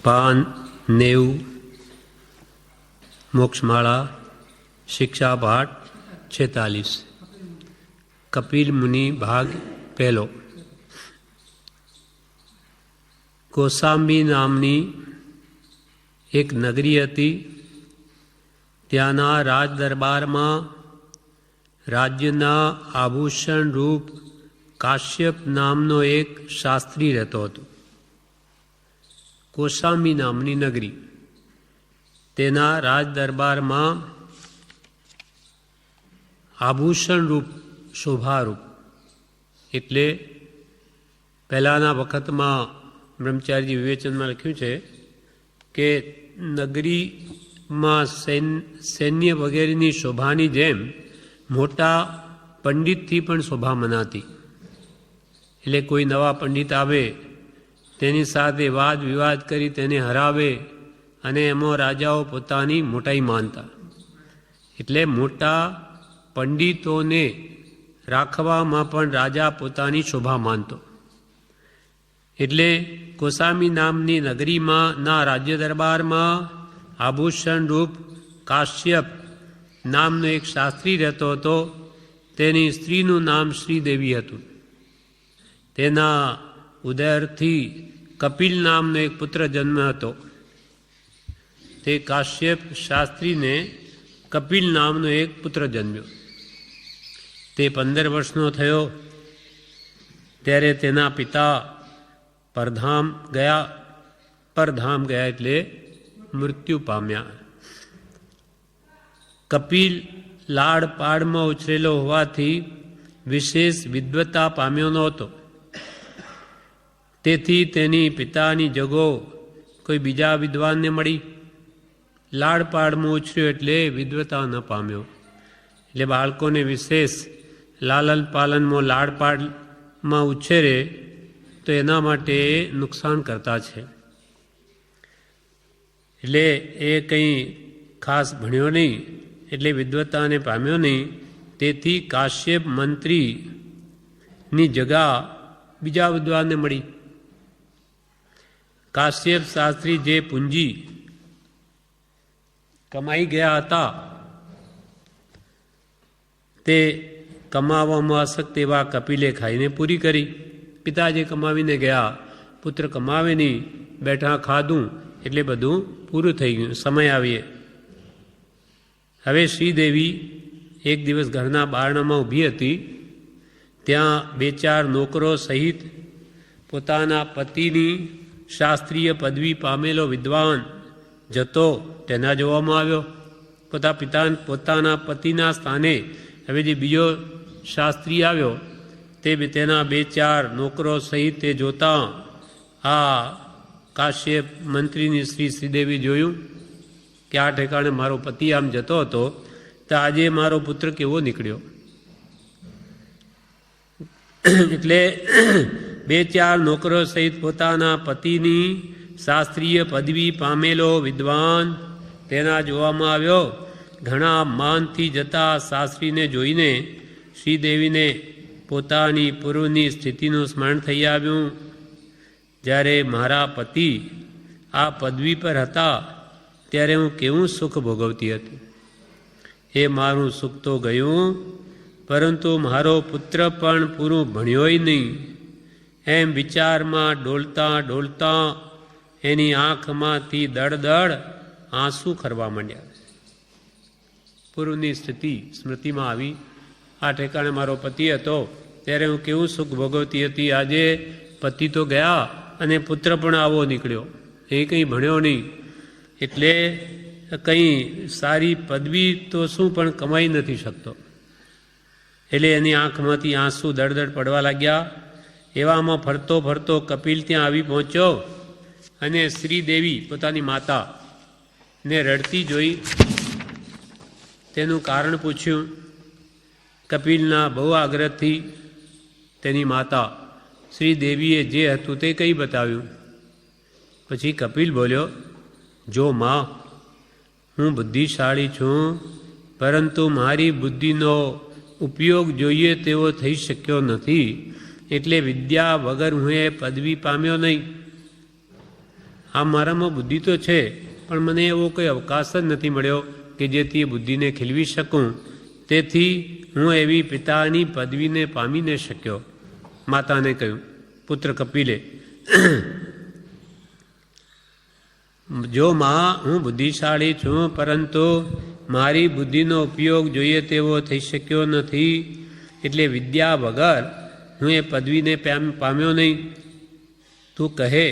पान 90 मोक्षमाला शिक्षा पाठ 46 कपिल मुनि भाग पहलो। कोसांबी नामनी एक नगरी हती। त्याना राज दरबार में राज्यना आभूषण रूप काश्यप नामनो एक शास्त्री रहतो हतो। कोसांबी नामनी नगरी तेना राज दरबार में आभूषण रूप शोभारूप एटले पहलाना वखत में ब्रह्मचारी विवेचन में लख्यु है कि नगरी में सैन्य वगैरह शोभानी जेम मोटा पंडित थी पण शोभा मनाती। एटले कोई नवा पंडित आवे तेनी साथे वाद विवाद करी तेने हरावे अने एमो राजाओ पोतानी मोटाई मानता। एटले मोटा पंडितोने राखवामां पण राजा पोतानी शोभा मानतो। एटले कोसांबी नामनी नगरी में ना राज्य दरबार में आभूषण रूप काश्यप नामनो एक शास्त्री रहतो हतो। तेनी स्त्रीनु नाम श्रीदेवी हतुं। तेना उदयथी कपिल नामनो एक पुत्र जन्म हतो। ते काश्यप शास्त्री ने कपिल नामनो एक पुत्र जन्म्यो। ते 15 वर्षनो थयो त्यारे तेना पिता परधाम गया एटले मृत्यु पाम्या। कपिल लाड़पाड़ में उछरेलो होवाथी विशेष विद्वता पाम्यो नहोतो। तेथी तेनी पितानी जगो कोई बीजा विद्वान ने मળી। लाड़पाड़ में उछर्यो एटले विद्वता न पाम्यो। एटले बाळकोने विशेष लालन पालन में लाड़पाड़ में उछेरे तो एना माटे नुकसान करता छे। एटले ए कई खास भण्यो नहीं, एटले विद्वता ने पाम्यो नहीं। तेथी काश्यप मंत्री नी जगह बीजा विद्वान ने मળી। काश्यप शास्त्री जे पूंजी कमाई गया हता ते कमावामां आसक्त एवा कपिले खाईने पूरी करी। पिता जे कमावीने गया, पुत्र कमावे नहीं, बैठा खाधुं एटले बधुं पूरुं थई गयुं। समय आवीए हवे श्रीदेवी एक दिवस घरना बारणामां ऊभी हती। त्यां 2-4 नौकरो सहित पोताना पतिनी शास्त्रीय पदवी पामेलो विद्वान जतो तेना जोवामां आव्यो। पोताना पतिना स्थाने हवे जे बीजो शास्त्री आव्यो ते तेना 2-4 नौकरो सहित ते जोता आ काश्यप मंत्रीनी श्रीदेवी जोयुं कि आ ठेकाणे मारो पति आम जतो हतो तो आजे मारो पुत्र केवो निकळ्यो। एटले 2-4 नौकरो सहित पोताना पतिनी शास्त्रीय पदवी पामेलो विद्वान तेना जोवामां आव्यो। घणा मानथी जता शास्त्रीने जोईने श्रीदेवीने पोतानी पूर्वनी स्थितिनुं स्मरण थई आव्युं। ज्यारे मारा पति आ पदवी पर हता त्यारे हूँ केवुं सुख भोगवती हती। ए मारुं सुख तो गयुं, परंतु मारो पुत्र पण पूरुं भण्योय नहीं। एम विचार में डोलता डोलता एनी आँख मांथी दड़ आंसू खरवा मंड्या। पूर्वनी स्थिति स्मृति में आवी। आ ठेकाणे मारो पति हतो त्यारे हूँ केवुं सुख भोगवती हती। आजे पति तो गया अने पुत्र पण आवो निकळ्यो। ए कई भण्यो नहीं एटले कई सारी पदवी तो शुं पण कमाई नथी शकतो। एटले एनी आँखमांथी आंसू दड़ पड़वा लाग्या। एवामां फरतो फरतो कपिल त्यां आवी पहोंच्यो अने श्रीदेवी पोतानी माता ने रड़ती जोई तेनुं कारण पूछ्युं। कपिलना बहु आग्रहथी तेनी माता श्रीदेवीए जे हतुं ते कई बताव्युं। पछी कपिल बोल्यो, जो माँ हूँ बुद्धिशाળી छूँ, परंतु मारी बुद्धिनो उपयोग जोईए तेवो थई शक्यो नथी। एटले विद्या वगर हूँ ए पदवी पाम्यो नहीं। આ મારામાં બુદ્ધિ તો છે, પણ મને એવો કોઈ અવકાશ જ નથી મળ્યો કે જેથી એ બુદ્ધિને ખીલવી શકું. તેથી હું એવી પિતાની પદવીને પામી ન શક્યો. માતાને કહ્યું, પુત્ર કપિલે, જો માં, હું બુદ્ધિશાળી છું, પરંતુ મારી બુદ્ધિનો ઉપયોગ જોઈએ તેવો થઈ શક્યો નથી. એટલે વિદ્યા વગર હું એ પદવીને પામ્યો નહીં. તું કહે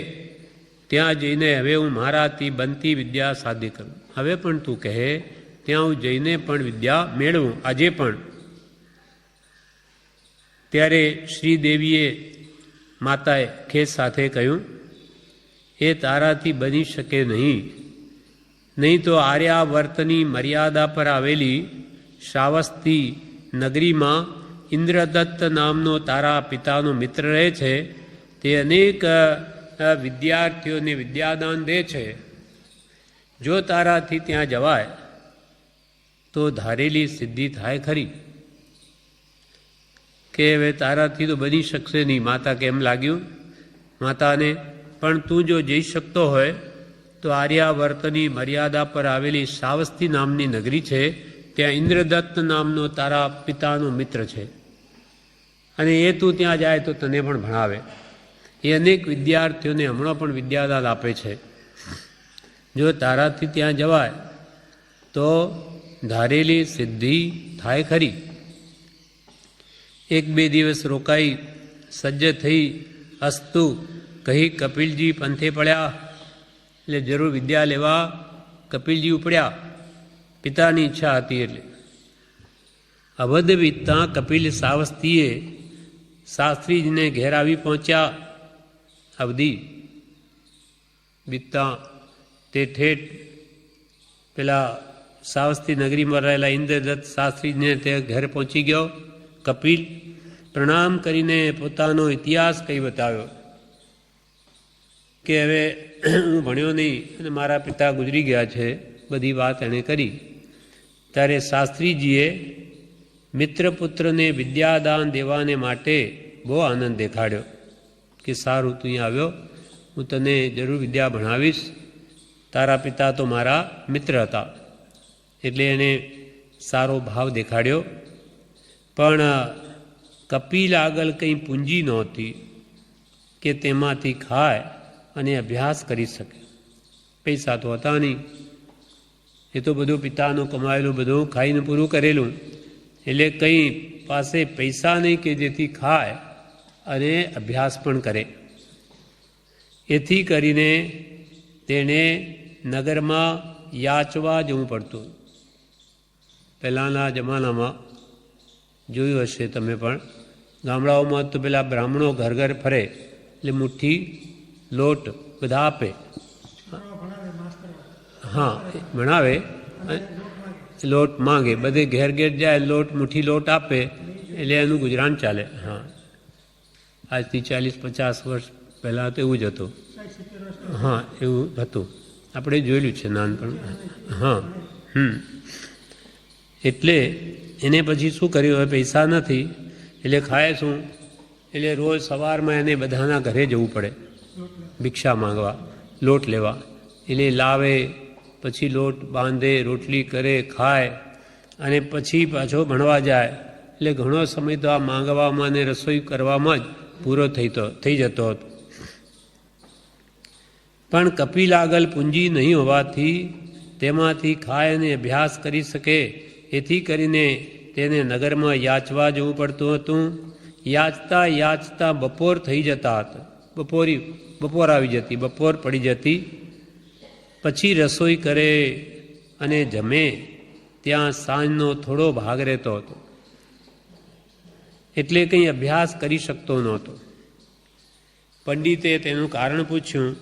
ત્યાં જઈને હવે હું મારાથી બનતી વિદ્યા સાધી કરું. હવે પણ તું કહે ત્યાં હું જઈને પણ વિદ્યા મેળવું, આજે પણ. ત્યારે શ્રીદેવીએ માતાએ ખેદ સાથે કહ્યું, એ તારાથી બની શકે નહીં. નહીં તો આર્યાવર્તની મર્યાદા પર આવેલી શ્રાવસ્તી નગરીમાં ઇન્દ્રદત્ત નામનો તારા પિતાનો મિત્ર રહે છે. તે અનેક વિદ્યાર્થીઓને વિદ્યાદાન દે છે. જો તારાથી ત્યાં જવાય તો ધારેલી સિદ્ધિ થાય ખરી. કે હવે તારાથી તો બની શકશે નહીં. માતા કેમ લાગ્યું માતાને, પણ તું જો જઈ શકતો હોય તો આર્યાવર્તની મર્યાદા પર આવેલી શ્રાવસ્તી નામની નગરી છે, ત્યાં ઇન્દ્રદત્ત નામનો તારા પિતાનો મિત્ર છે, અને એ તું ત્યાં જાય તો તને પણ ભણાવે. એ અનેક વિદ્યાર્થીઓને હમણાં પણ વિદ્યાદાન આપે છે. જો તારાથી ત્યાં જવાય તો ધારેલી સિદ્ધિ થાય ખરી. એક બે દિવસ રોકાઈ સજ્જ થઈ અસ્તુ કહી કપિલજી પંથે પડ્યા. એટલે જરૂર વિદ્યા લેવા કપિલજી ઉપડ્યા. પિતાની ઈચ્છા હતી એટલે. અવધ વીતતા કપિલ સાવસ્તીએ શાસ્ત્રીજીને ઘેર આવી પહોંચ્યા. અવધી વીતતા તે ઠેઠ પેલા સાવસ્તી નગરીમાં રહેલા ઇન્દ્રદત્ત શાસ્ત્રીજીને તે ઘરે પહોંચી ગયો. કપિલ પ્રણામ કરીને પોતાનો ઇતિહાસ કહી બતાવ્યો કે હવે હું ભણ્યો નહીં અને મારા પિતા ગુજરી ગયા છે. બધી વાત એણે કરી. ત્યારે શાસ્ત્રીજીએ મિત્રપુત્રને વિદ્યાદાન દેવાને માટે બહુ આનંદ દેખાડ્યો કે સારું, તું અહીં આવ્યો, હું તને જરૂર વિદ્યા ભણાવીશ. તારા પિતા તો મારા મિત્ર હતા, એટલે એને સારો ભાવ દેખાડ્યો. પણ કપિલ આગળ કંઈ પૂંજી નહોતી કે તેમાંથી ખાય અને અભ્યાસ કરી શકે. પૈસા તો હતા નહીં. એ તો બધું પિતાનું કમાયેલું બધું ખાઈને પૂરું કરેલું. એટલે કંઈ પાસે પૈસા નહીં કે જેથી ખાય અને અભ્યાસ પણ કરે. એથી કરીને તેણે નગરમાં યાચવા જવું પડતું. પહેલાંના જમાનામાં જોયું હશે તમે પણ, ગામડાઓમાં તો પેલા બ્રાહ્મણો ઘર ઘર ફરે એટલે મુઠ્ઠી લોટ બધા આપે. હા, ભણાવે, લોટ માંગે, બધે ઘેર ઘેર જાય, લોટ મુઠ્ઠી લોટ આપે એટલે એનું ગુજરાન ચાલે. હા, આજથી 40-50 વર્ષ પહેલાં તો એવું જ હતું. હા, એવું હતું, આપણે જોયેલું છે નાનપણ. હા, એટલે એને પછી શું કર્યું, હવે પૈસા નથી એટલે ખાય શું, એટલે રોજ સવારમાં એને બધાના ઘરે જવું પડે ભિક્ષા માંગવા, લોટ લેવા. એટલે લાવે, પછી લોટ બાંધે, રોટલી કરે, ખાય અને પછી પાછો ભણવા જાય. એટલે ઘણો સમય તો આ માંગવામાં અને રસોઈ કરવામાં જ પૂરો થઈ જતો હતો. પણ કપિલ આગળ પૂંજી નહીં હોવાથી તેમાંથી ખાય અને અભ્યાસ કરી શકે. એથી કરીને તેને નગરમાં યાચવા જવું પડતું હતું. યાચતા યાચતા બપોર થઈ જતા હતા. બપોર આવી જતી, બપોર પડી જતી. પછી રસોઈ કરે અને જમે ત્યાં સાંજનો થોડો ભાગ રહેતો હતો. એટલે કંઈ અભ્યાસ કરી શકતો નહોતો. પંડિતે તેનું કારણ પૂછ્યું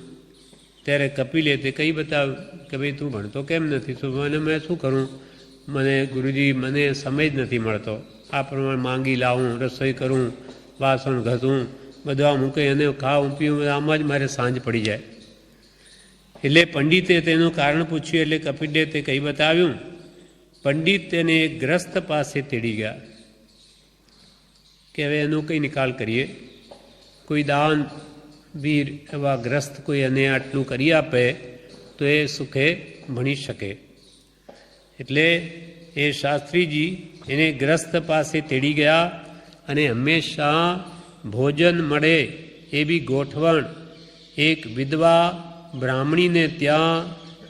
ત્યારે કપિલે તે કહી બતાવ્યું કે ભાઈ તું ભણતો કેમ નથી? મને મેં શું કરું, મને ગુરુજી મને સમય જ નથી મળતો. આ પ્રમાણે માંગી લાવું, રસોઈ કરું, વાસણ ઘસું, બધા મૂકી અને ખાવું પીવું, આમાં જ મારે સાંજ પડી જાય. એટલે પંડિતે તેનું કારણ પૂછ્યું એટલે કપિલે તે કહી બતાવ્યું. પંડિત તેને ગ્રસ્ત પાસે તેડી ગયા કે હવે એનો કંઈ નિકાલ કરીએ, કોઈ દાન વીર એવા ગ્રસ્ત કોઈ એને આટલું કરી આપે તો એ સુખે ભણી શકે. એટલે એ શાસ્ત્રીજી એને ગ્રસ્ત પાસે તેડી ગયા અને હંમેશા ભોજન મળે એવી ગોઠવણ એક વિધવા બ્રાહ્મણીને ત્યાં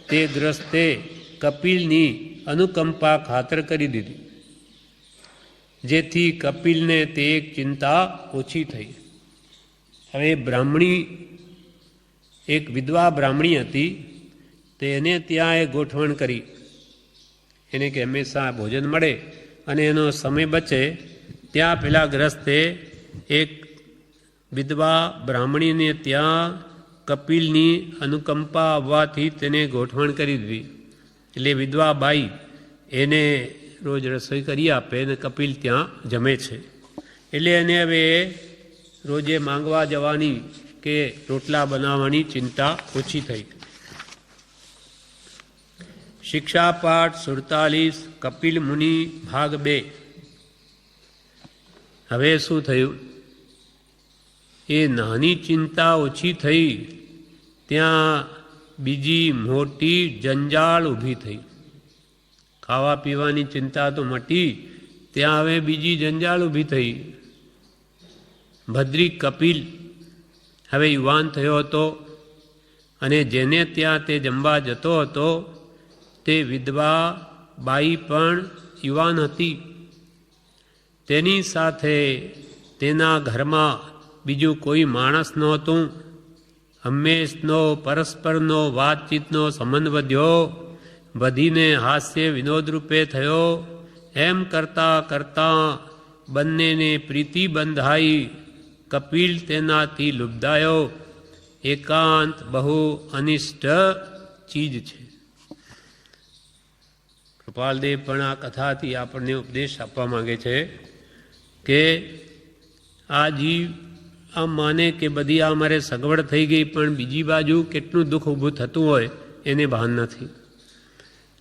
તે ગ્રસ્તે કપિલની અનુકંપા ખાતર કરી દીધી, જેથી કપિલને તે એક ચિંતા ઓછી થઈ. હવે બ્રાહ્મણી એક વિધવા બ્રાહ્મણી હતી, તેને ત્યાં એ ગોઠવણ કરી, એને કે હંમેશા ભોજન મળે અને એનો સમય બચે. ત્યાં પેલા ગ્રસ્તે એક વિધવા બ્રાહ્મણીને ત્યાં કપિલની અનુકંપા આવવાથી તેને ગોઠવણ કરી દીધી. એટલે વિધવા બાઈ એને રોજ રસોઈ કરી આપે અને કપિલ ત્યાં જમે છે. એટલે એને હવે રોજે માંગવા જવાની કે રોટલા બનાવવાની ચિંતા ઓછી થઈ. શિક્ષાપાઠ 47 કપિલ મુનિ ભાગ 2. હવે શું થયું? એ નાની ચિંતા ઓછી થઈ, ત્યાં બીજી મોટી જંજાળ ઊભી થઈ. ખાવા પીવાની ચિંતા તો મટી, ત્યાં હવે બીજી જંજાળ ઊભી થઈ. ભદ્રી કપિલ હવે યુવાન થયો હતો અને જેને ત્યાં તે જમવા જતો હતો તે વિધવા બાઈ પણ યુવાન હતી. તેની સાથે તેના ઘરમાં બીજું કોઈ માણસ નહોતું. હંમેશનો પરસ્પરનો વાતચીતનો સંબંધ વધ્યો, વધીને હાસ્ય વિનોદ રૂપે થયો. એમ કરતાં કરતાં બંનેને પ્રીતિ બંધાઈ. કપિલ તેનાથી લુબ્ધાયો. એકાંત બહુ અનિષ્ટ ચીજ છે. કૃપાલદેવ પણ આ કથાથી આપણને ઉપદેશ આપવા માંગે છે કે આ જીવ આમ માને કે બધી આ મારે સગવડ થઈ ગઈ, પણ બીજી બાજુ કેટલું દુઃખ ઊભું થતું હોય એને ભાન નથી.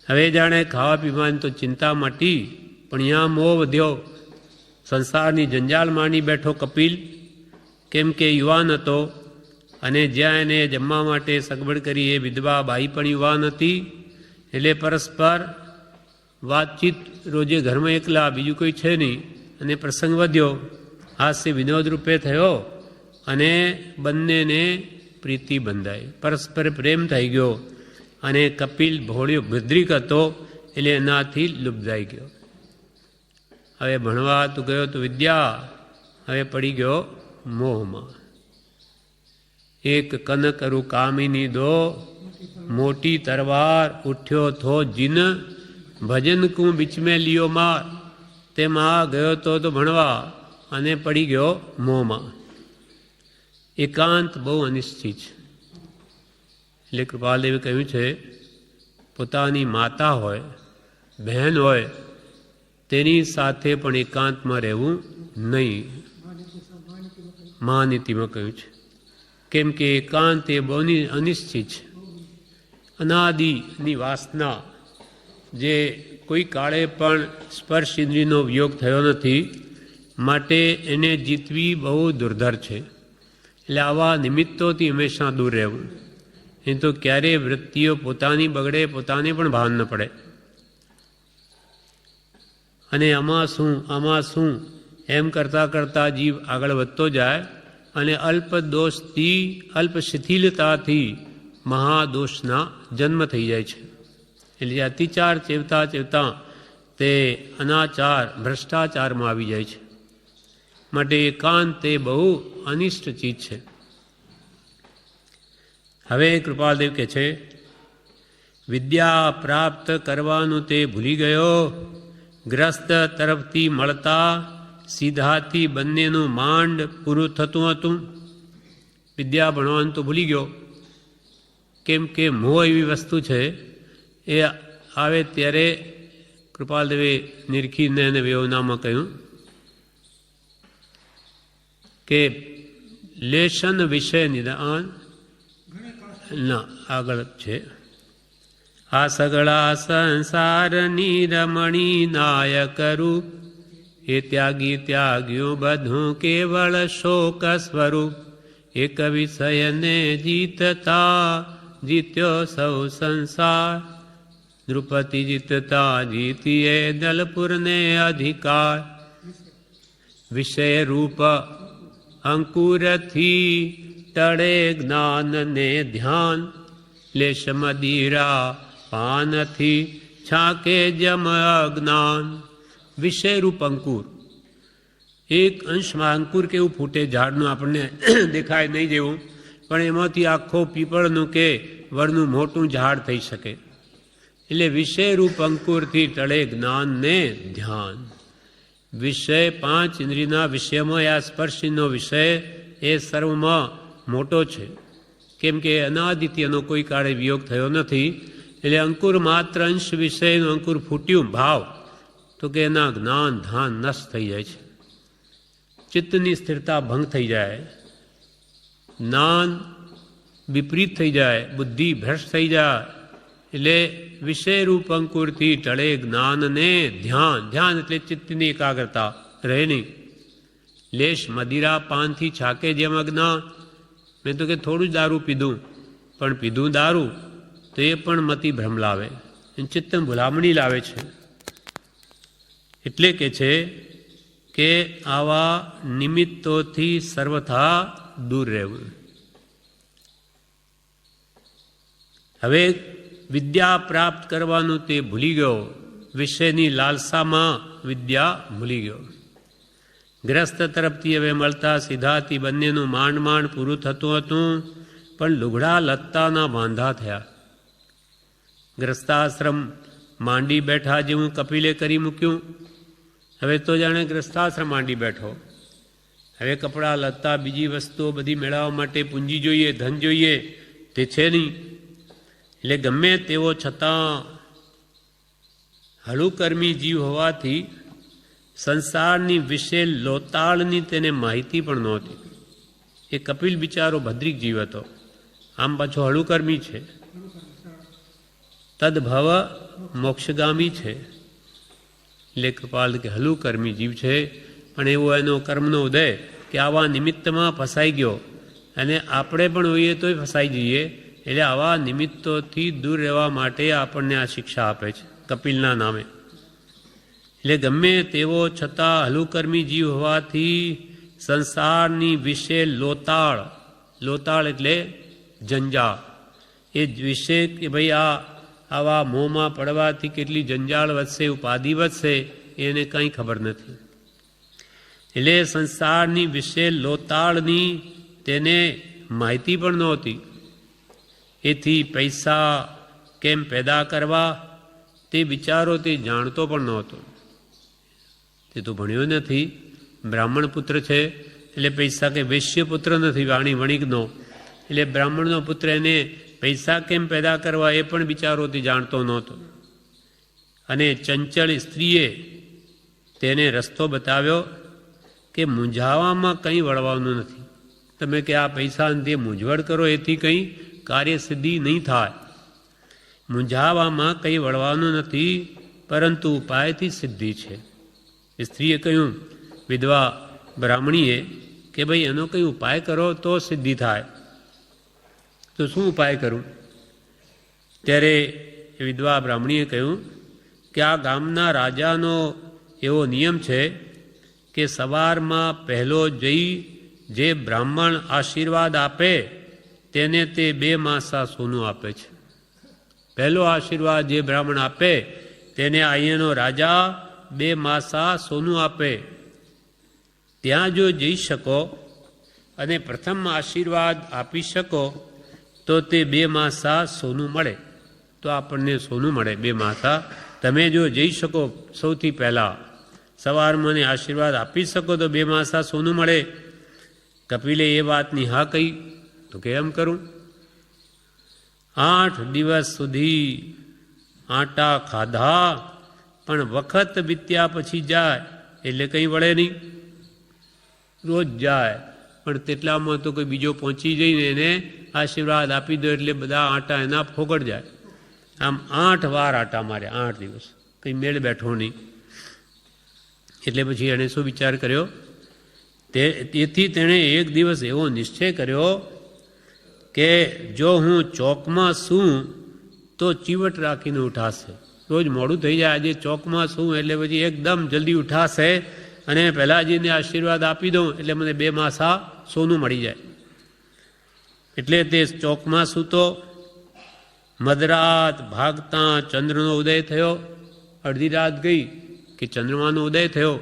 હવે જાણે ખાવા પીવાની તો ચિંતા મટી, પણ અહીંયા મોહ વધ્યો. સંસારની જંજાળ માની બેઠો કપિલ, કેમ કે યુવાન હતો અને જ્યાં એને જમવા માટે સગવડ કરી એ વિધવા બાઈ પણ યુવાન હતી. એટલે પરસ્પર વાતચીત રોજે ઘરમાં એકલા, બીજું કોઈ છે નહીં, અને પ્રસંગ વધ્યો, હાસ્ય વિનોદ રૂપે થયો અને બંનેને પ્રીતિ બંધાઈ, પરસ્પર પ્રેમ થઈ ગયો. અને કપિલ ભોળિયો ભદ્રિક હતો એટલે એનાથી લુબ્ધાઈ ગયો. હવે ભણવા તો ગયો તો વિદ્યા, હવે પડી ગયો મોહમાં. એક કનકરું કામિની દો, મોટી તરવાર ઉઠ્યો થો જીન, ભજન કું બીચ મેં લિયો માર. તેમાં ગયો તો ભણવા અને પડી ગયો મોહમાં. એકાંત બહુ અનિશ્ચિત છે. એટલે કૃપાલદેવે કહ્યું છે, પોતાની માતા હોય, બહેન હોય, તેની સાથે પણ એકાંતમાં રહેવું નહીં. મહાનીતિમાં કહ્યું છે. કેમ કે એકાંત એ બહુ અનિશ્ચિત છે. અનાદિની વાસના જે કોઈ કાળે પણ સ્પર્શ ઇન્દ્રિયનો વિયોગ થયો નથી, માટે એને જીતવી બહુ દુર્ધર છે. એટલે આવા નિમિત્તોથી હંમેશા દૂર રહેવું. એ તો ક્યારેય વૃત્તિઓ પોતાની બગડે, પોતાને પણ ભાન ન પડે. અને આમાં શું એમ કરતાં કરતાં જીવ આગળ વધતો જાય અને અલ્પ દોષથી, અલ્પ શિથિલતાથી મહાદોષના જન્મ થઈ જાય છે. એટલે અતિચાર ચેવતા ચેવતા તે અનાચાર, ભ્રષ્ટાચારમાં આવી જાય છે. માટે એકાંત તે બહુ અનિષ્ટ ચીજ છે. હવે કૃપાલદેવ કહે છે, વિદ્યા પ્રાપ્ત કરવાનું તે ભૂલી ગયો. ગ્રસ્ત તરફથી મળતા સીધાથી બંનેનું માંડ પૂરું થતું હતું. વિદ્યા ભણવાનું તો ભૂલી ગયો, કેમ કે મોહ એવી વસ્તુ છે, એ આવે ત્યારે કૃપાલદેવે નિરખીને અને વેવનામાં કહ્યું કે લેશન વિષય નિદાન ના આગળ છે. આ સગળા સંસારની રમણી નાયક રૂપ, એ ત્યાગી ત્યાગ્યું બધું કેવળ શોક સ્વરૂપ. એક વિષયને જીતતા જીત્યો સૌ સંસાર, દ્રુપતિ જીતતા જીતીએ દલપુરને અધિકાર. વિષય રૂપ અંકુરથી ટળે જ્ઞાન ને ધ્યાન, લેશ મદિરા પાનથી છાકે જમ અજ્ઞાન. વિષય રૂપ અંકુર, એક અંશમાં અંકુર કેવું ફૂટે ઝાડનું આપણને દેખાય નહીં જેવું, પણ એમાંથી આખો પીપળનું કે વડનું મોટું ઝાડ થઈ શકે. એટલે વિષય રૂપ અંકુરથી ટળે જ્ઞાન ને ધ્યાન. વિષય પાંચ ઇન્દ્રિયના વિષયમાં આ સ્પર્શનો વિષય એ સર્વમાં મોટો છે, કેમ કે અનાદિથી એનો કોઈ કાળે વિયોગ થયો નથી. એટલે અંકુર માત્ર અંશ વિષયનું અંકુર ફૂટ્યું ભાવ તો કે એના જ્ઞાન ધાન નષ્ટ થઈ જાય છે, ચિત્તની સ્થિરતા ભંગ થઈ જાય, જ્ઞાન વિપરીત થઈ જાય, બુદ્ધિ ભ્રષ્ટ થઈ જાય. એટલે વિષય રૂપ અંકુરથી ટળે જ્ઞાનને ધ્યાન. ધ્યાન એટલે ચિત્તની એકાગ્રતા રહે નહીં. લેશ મદિરા પાનથી છાકે જેમ અજ્ઞાન. મેં તો કે થોડું જ દારૂ પીધું, પણ પીધું દારૂ તો એ પણ મતિ ભ્રમ લાવે, ચિત્ત ભૂલામણી લાવે છે. એટલે કે છે કે આવા નિમિત્તોથી સર્વથા દૂર રહેવું. હવે વિદ્યા પ્રાપ્ત કરવાનું તે ભૂલી ગયો, વિષયની લાલસામાં વિદ્યા ભૂલી ગયો. ગ્રસ્ત તરફથી હવે મળતા સિદ્ધાથી બંનેનું માંડ માંડ પૂરું થતું હતું, પણ લુગડા લત્તાના વાંધા થયા. ગ્રસ્તાશ્રમ માંડી બેઠા જેવું કપિલે કરી મૂક્યું. હવે તો જાણે ગ્રસ્તાશ્રમ માંડી બેઠો. હવે કપડાં લત્તા બીજી વસ્તુઓ બધી મેળવવા માટે પૂંજી જોઈએ, ધન જોઈએ, તે છે નહીં. એટલે ગમે તેવો છતાં હળુકર્મી જીવ હોવાથી સંસારની વિશે લોતાળની તેને માહિતી પણ નહોતી. એ કપિલ બિચારો ભદ્રિક જીવ હતો, આમ પાછો હળુકર્મી છે, તદભવ મોક્ષગામી છે. એટલે કપાલ કે હળુકર્મી જીવ છે, પણ એવો એનો કર્મનો ઉદય કે આવા નિમિત્તમાં ફસાઈ ગયો, અને આપણે પણ હોઈએ તોય ફસાઈ જઈએ. એટલે આવા નિમિત્તોથી દૂર રહેવા માટે આપણને આ શિક્ષા આપે છે કપિલના નામે. એટલે ગમે તેવો છતાં હલુકર્મી જીવ હોવાથી સંસારની વિશે લોતાળ, લોતાળ એટલે જંજાળ, એ વિશે કે ભાઈ આવા મોંમાં પડવાથી કેટલી જંજાળ વધશે, ઉપાધિ વધશે, એને કંઈ ખબર નથી. એટલે સંસારની વિશે લોતાળની તેને માહિતી પણ નહોતી. એથી પૈસા કેમ પેદા કરવા તે બિચારો તે જાણતો પણ નહોતો. તે તો ભણ્યો નથી, બ્રાહ્મણ પુત્ર છે, એટલે પૈસા કે વૈશ્ય પુત્ર નથી, વાણી વણિકનો. એટલે બ્રાહ્મણનો પુત્ર એને પૈસા કેમ પેદા કરવા એ પણ બિચારો તે જાણતો નહોતો. અને ચંચળ સ્ત્રીએ તેને રસ્તો બતાવ્યો કે મૂંઝાવામાં કંઈ વળવાનું નથી. તમે કે આ પૈસા અંતે મૂંઝવણ કરો એથી કંઈ કાર્યસિદ્ધિ નહીં થાય. મૂંઝાવામાં કંઈ વળવાનું નથી, પરંતુ ઉપાયથી સિદ્ધિ છે. સ્ત્રીએ કહ્યું વિધવા બ્રાહ્મણીએ કે ભાઈ એનો કંઈ ઉપાય કરો તો સિદ્ધિ થાય. તો શું ઉપાય કરું? ત્યારે વિધવા બ્રાહ્મણીએ કહ્યું કે આ ગામના રાજાનો એવો નિયમ છે કે સવારમાં પહેલો જઈ જે બ્રાહ્મણ આશીર્વાદ આપે તેને તે 2 માસા સોનું આપે છે. પહેલો આશીર્વાદ જે બ્રાહ્મણ આપે તેને અહીંયાનો રાજા 2 માસા સોનું આપે. ત્યાં જો જઈ શકો અને પ્રથમ આશીર્વાદ આપી શકો તો તે 2 માસા સોનું મળે. તો આપણને સોનું મળે 2 માસા. તમે જો જઈ શકો સૌથી પહેલાં સવારમાં મને આશીર્વાદ આપી શકો તો 2 માસા સોનું મળે. કપિલે એ વાતની હા કહી. તો કેમ કરું? 8 દિવસ સુધી આટા ખાધા, પણ વખત વીત્યા પછી જાય એટલે કંઈ વળે નહીં. રોજ જાય, પણ તેટલામાં તો કોઈ બીજો પહોંચી જઈને એને આશીર્વાદ આપી દો એટલે બધા આટા એના ફોગડ જાય. આમ 8 વાર આટા મારે, 8 દિવસ, કંઈ મેળ બેઠો નહીં. એટલે પછી એણે શું વિચાર કર્યો તેથી તેણે એક દિવસ એવો નિશ્ચય કર્યો કે જો હું ચોકમાં સૂં તો ચીવટ રાખીને ઉઠાશે. રોજ મોડું થઈ જાય, આજે ચોકમાં સૂં એટલે પછી એકદમ જલ્દી ઉઠાશે અને પહેલાજીને આશીર્વાદ આપી દઉં એટલે મને 2 માસા સોનું મળી જાય. એટલે તે ચોકમાં સૂતો. મધરાત ભાગતા ચંદ્રનો ઉદય થયો. અડધી રાત ગઈ કે ચંદ્રમાનો ઉદય થયો.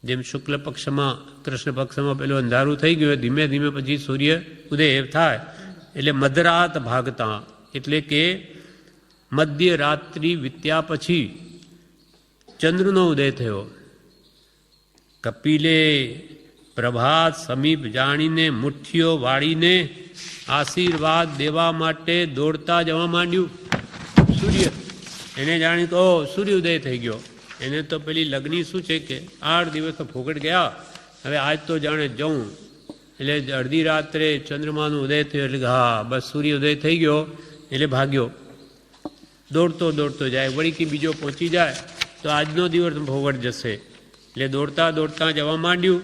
જેમ શુક્લ પક્ષમાં કૃષ્ણ પક્ષમાં પેલું અંધારું થઈ ગયું, ધીમે ધીમે પછી સૂર્ય ઉદય થાય. એટલે મધરાત ભાગતા એટલે કે મધ્યરાત્રિ વીત્યા પછી ચંદ્રનો ઉદય થયો. કપિલે પ્રભાત સમીપ જાણીને મુઠ્ઠીઓ વાળીને આશીર્વાદ દેવા માટે દોડતા જવા માંડ્યું. સૂર્ય એને જાણી તો સૂર્યોદય થઈ ગયો. એને તો પેલી લગ્ની શું છે કે 8 દિવસ તો ફોગટ ગયા, હવે આજ તો જાણે જવું. એટલે અડધી રાત્રે ચંદ્રમાનો ઉદય થયો એટલે હા બસ સૂર્યોદય થઈ ગયો એટલે ભાગ્યો. દોડતો દોડતો જાય, વળી કે બીજો પહોંચી જાય તો આજનો દિવસ ફોગટ જશે. એટલે દોડતા દોડતા જવા માંડ્યું.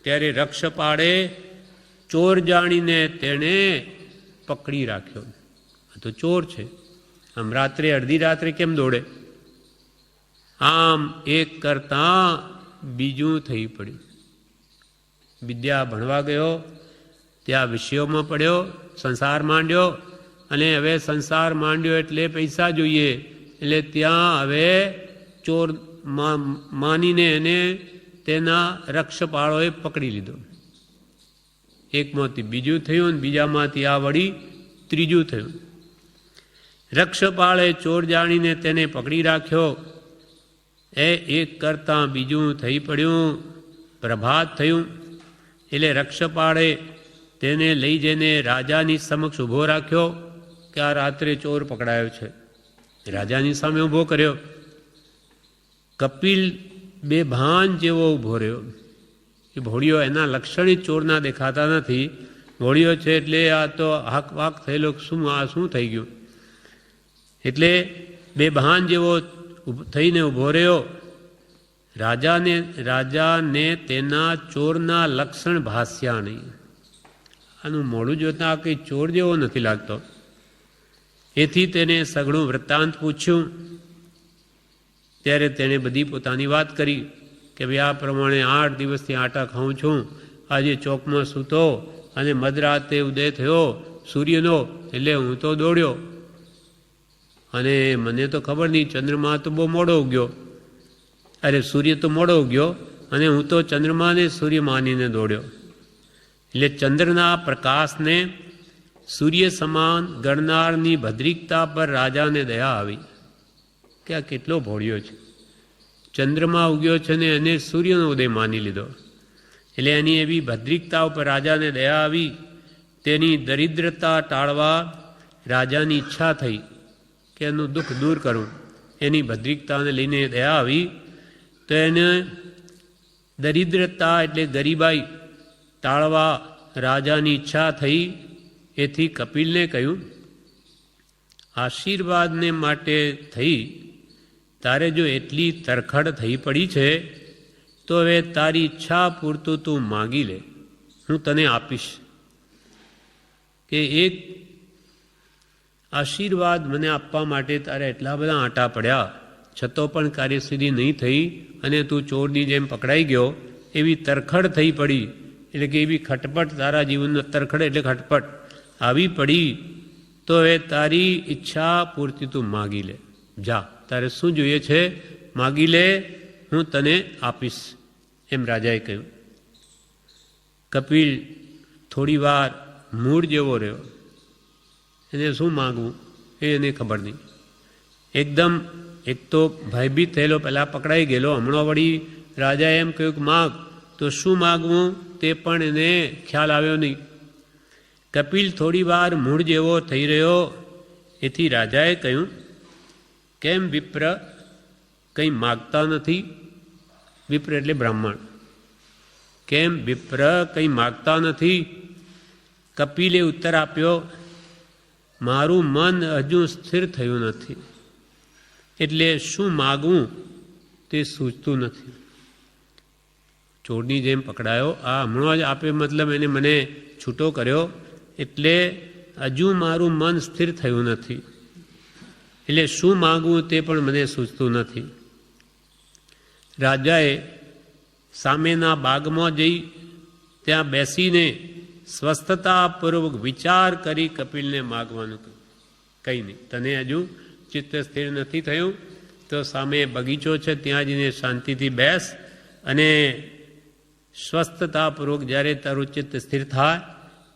ત્યારે રક્ષપાળે ચોર જાણીને તેણે પકડી રાખ્યો. આ તો ચોર છે, આમ રાત્રે અડધી રાત્રે કેમ દોડે? આમ એક કરતાં બીજું થઈ પડ્યું. વિદ્યા ભણવા ગયો, ત્યાં વિષયોમાં પડ્યો, સંસાર માંડ્યો અને હવે સંસાર માંડ્યો એટલે પૈસા જોઈએ. એટલે ત્યાં હવે ચોર માનીને એને તેના રક્ષપાળોએ પકડી લીધો. એકમાંથી બીજું થયું ને બીજામાંથી આ વળી ત્રીજું થયું. રક્ષપાળે ચોર જાણીને તેને પકડી રાખ્યો. એક કરતાં બીજું થઈ પડ્યું. પ્રભાત થયું એટલે રક્ષપાળે તેને લઈ જઈને રાજાની સમક્ષ ઊભો રાખ્યો કે આ રાત્રે ચોર પકડાયો છે. રાજાની સામે ઊભો કર્યો. કપિલ બેભાન જેવો ઊભો રહ્યો. એ ભોળિયો એના લક્ષણ ચોરના દેખાતા નથી. ભોળિયો છે એટલે આ તો હાક વાક થયેલો, શું આ શું થઈ ગયું? એટલે બેભાન જેવો થઈને ઊભો રહ્યો. રાજાને તેના ચોરના લક્ષણ ભાસ્યા નહીં. આનું મોડું જોતા કંઈ ચોર જેવો નથી લાગતો. એથી તેને સઘળું વૃત્તાંત પૂછ્યું. ત્યારે તેણે બધી પોતાની વાત કરી કે ભાઈ આ પ્રમાણે 8 દિવસથી આટા ખાઉં છું. આજે ચોકમાં સૂતો અને મધરાતે ઉદય થયો સૂર્યનો એટલે હું તો દોડ્યો અને મને તો ખબર નહીં, ચંદ્રમા તો બહુ મોડો ઉગ્યો. અરે સૂર્ય તો મોડો ઉગ્યો અને હું તો ચંદ્રમાને સૂર્ય માનીને દોડ્યો. એટલે ચંદ્રના પ્રકાશને સૂર્ય સમાન ગણનારની ભદ્રિકતા પર રાજાને દયા આવી કે આ કેટલો ભોળિયો છે. ચંદ્રમા ઉગ્યો છે ને એને સૂર્યનો ઉદય માની લીધો. એટલે એની એવી ભદ્રિકતા ઉપર રાજાને દયા આવી. તેની દરિદ્રતા ટાળવા રાજાની ઈચ્છા થઈ કે એનું દુઃખ દૂર કરું. એની ભદ્રિકતાને લઈને દયા આવી તો એને દરિદ્રતા એટલે ગરીબાઈ ટાળવા રાજાની ઈચ્છા થઈ. એથી કપિલને કહ્યું આશીર્વાદને માટે થઈ તારે જો એટલી તરખડ થઈ પડી છે તો હવે તારી ઈચ્છા પૂરતું તું માગી લે, હું તને આપીશ. કે એક આશીર્વાદ મને આપવા માટે તારે એટલા બધા આંટા પડ્યા છતો પણ કાર્યસિદ્ધિ નહીં થઈ અને તું ચોરની જેમ પકડાઈ ગયો. એવી તરખડ થઈ પડી એટલે કે એવી ખટપટ તારા જીવનનો તરખડ એટલે ખટપટ આવી પડી તો હવે તારી ઈચ્છા પૂરતી તું માગી લે. જા, તારે શું જોઈએ છે માગી લે, હું તને આપીશ, એમ રાજાએ કહ્યું. કપિલ થોડી વાર મૂળ જેવો રહ્યો. એને શું માગવું એને ખબર નહીં. એકદમ એક તો ભયભીત થયેલો, પહેલાં પકડાઈ ગયેલો, હમણાં વળી રાજાએ એમ કહ્યું કે માગ, તો શું માગવું તે પણ એને ખ્યાલ આવ્યો નહીં. કપિલ થોડી વાર મૂળ જેવો થઈ રહ્યો. એથી રાજાએ કહ્યું કેમ વિપ્ર કંઈ માગતા નથી? વિપ્ર એટલે બ્રાહ્મણ. કેમ વિપ્ર કંઈ માગતા નથી? કપિલે ઉત્તર આપ્યો મારું મન હજુ સ્થિર થયું નથી એટલે શું માગવું તે સૂચતું નથી. ચોરની જેમ પકડાયો. આ હમણાં જ આપે મતલબ એને મને છૂટો કર્યો, એટલે હજુ મારું મન સ્થિર થયું નથી, એટલે શું માગવું તે પણ મને સૂચતું નથી. રાજાએ સામેના બાગમાં જઈ ત્યાં બેસીને સ્વસ્થતાપૂર્વક વિચાર કરી કપિલને માગવાનું કહ્યું. કંઈ નહીં, તને હજુ ચિત્ત સ્થિર નથી થયું તો સામે બગીચો છે, ત્યાં જઈને શાંતિથી બેસ અને સ્વસ્થતાપૂર્વક જ્યારે તારું ચિત્ત સ્થિર થાય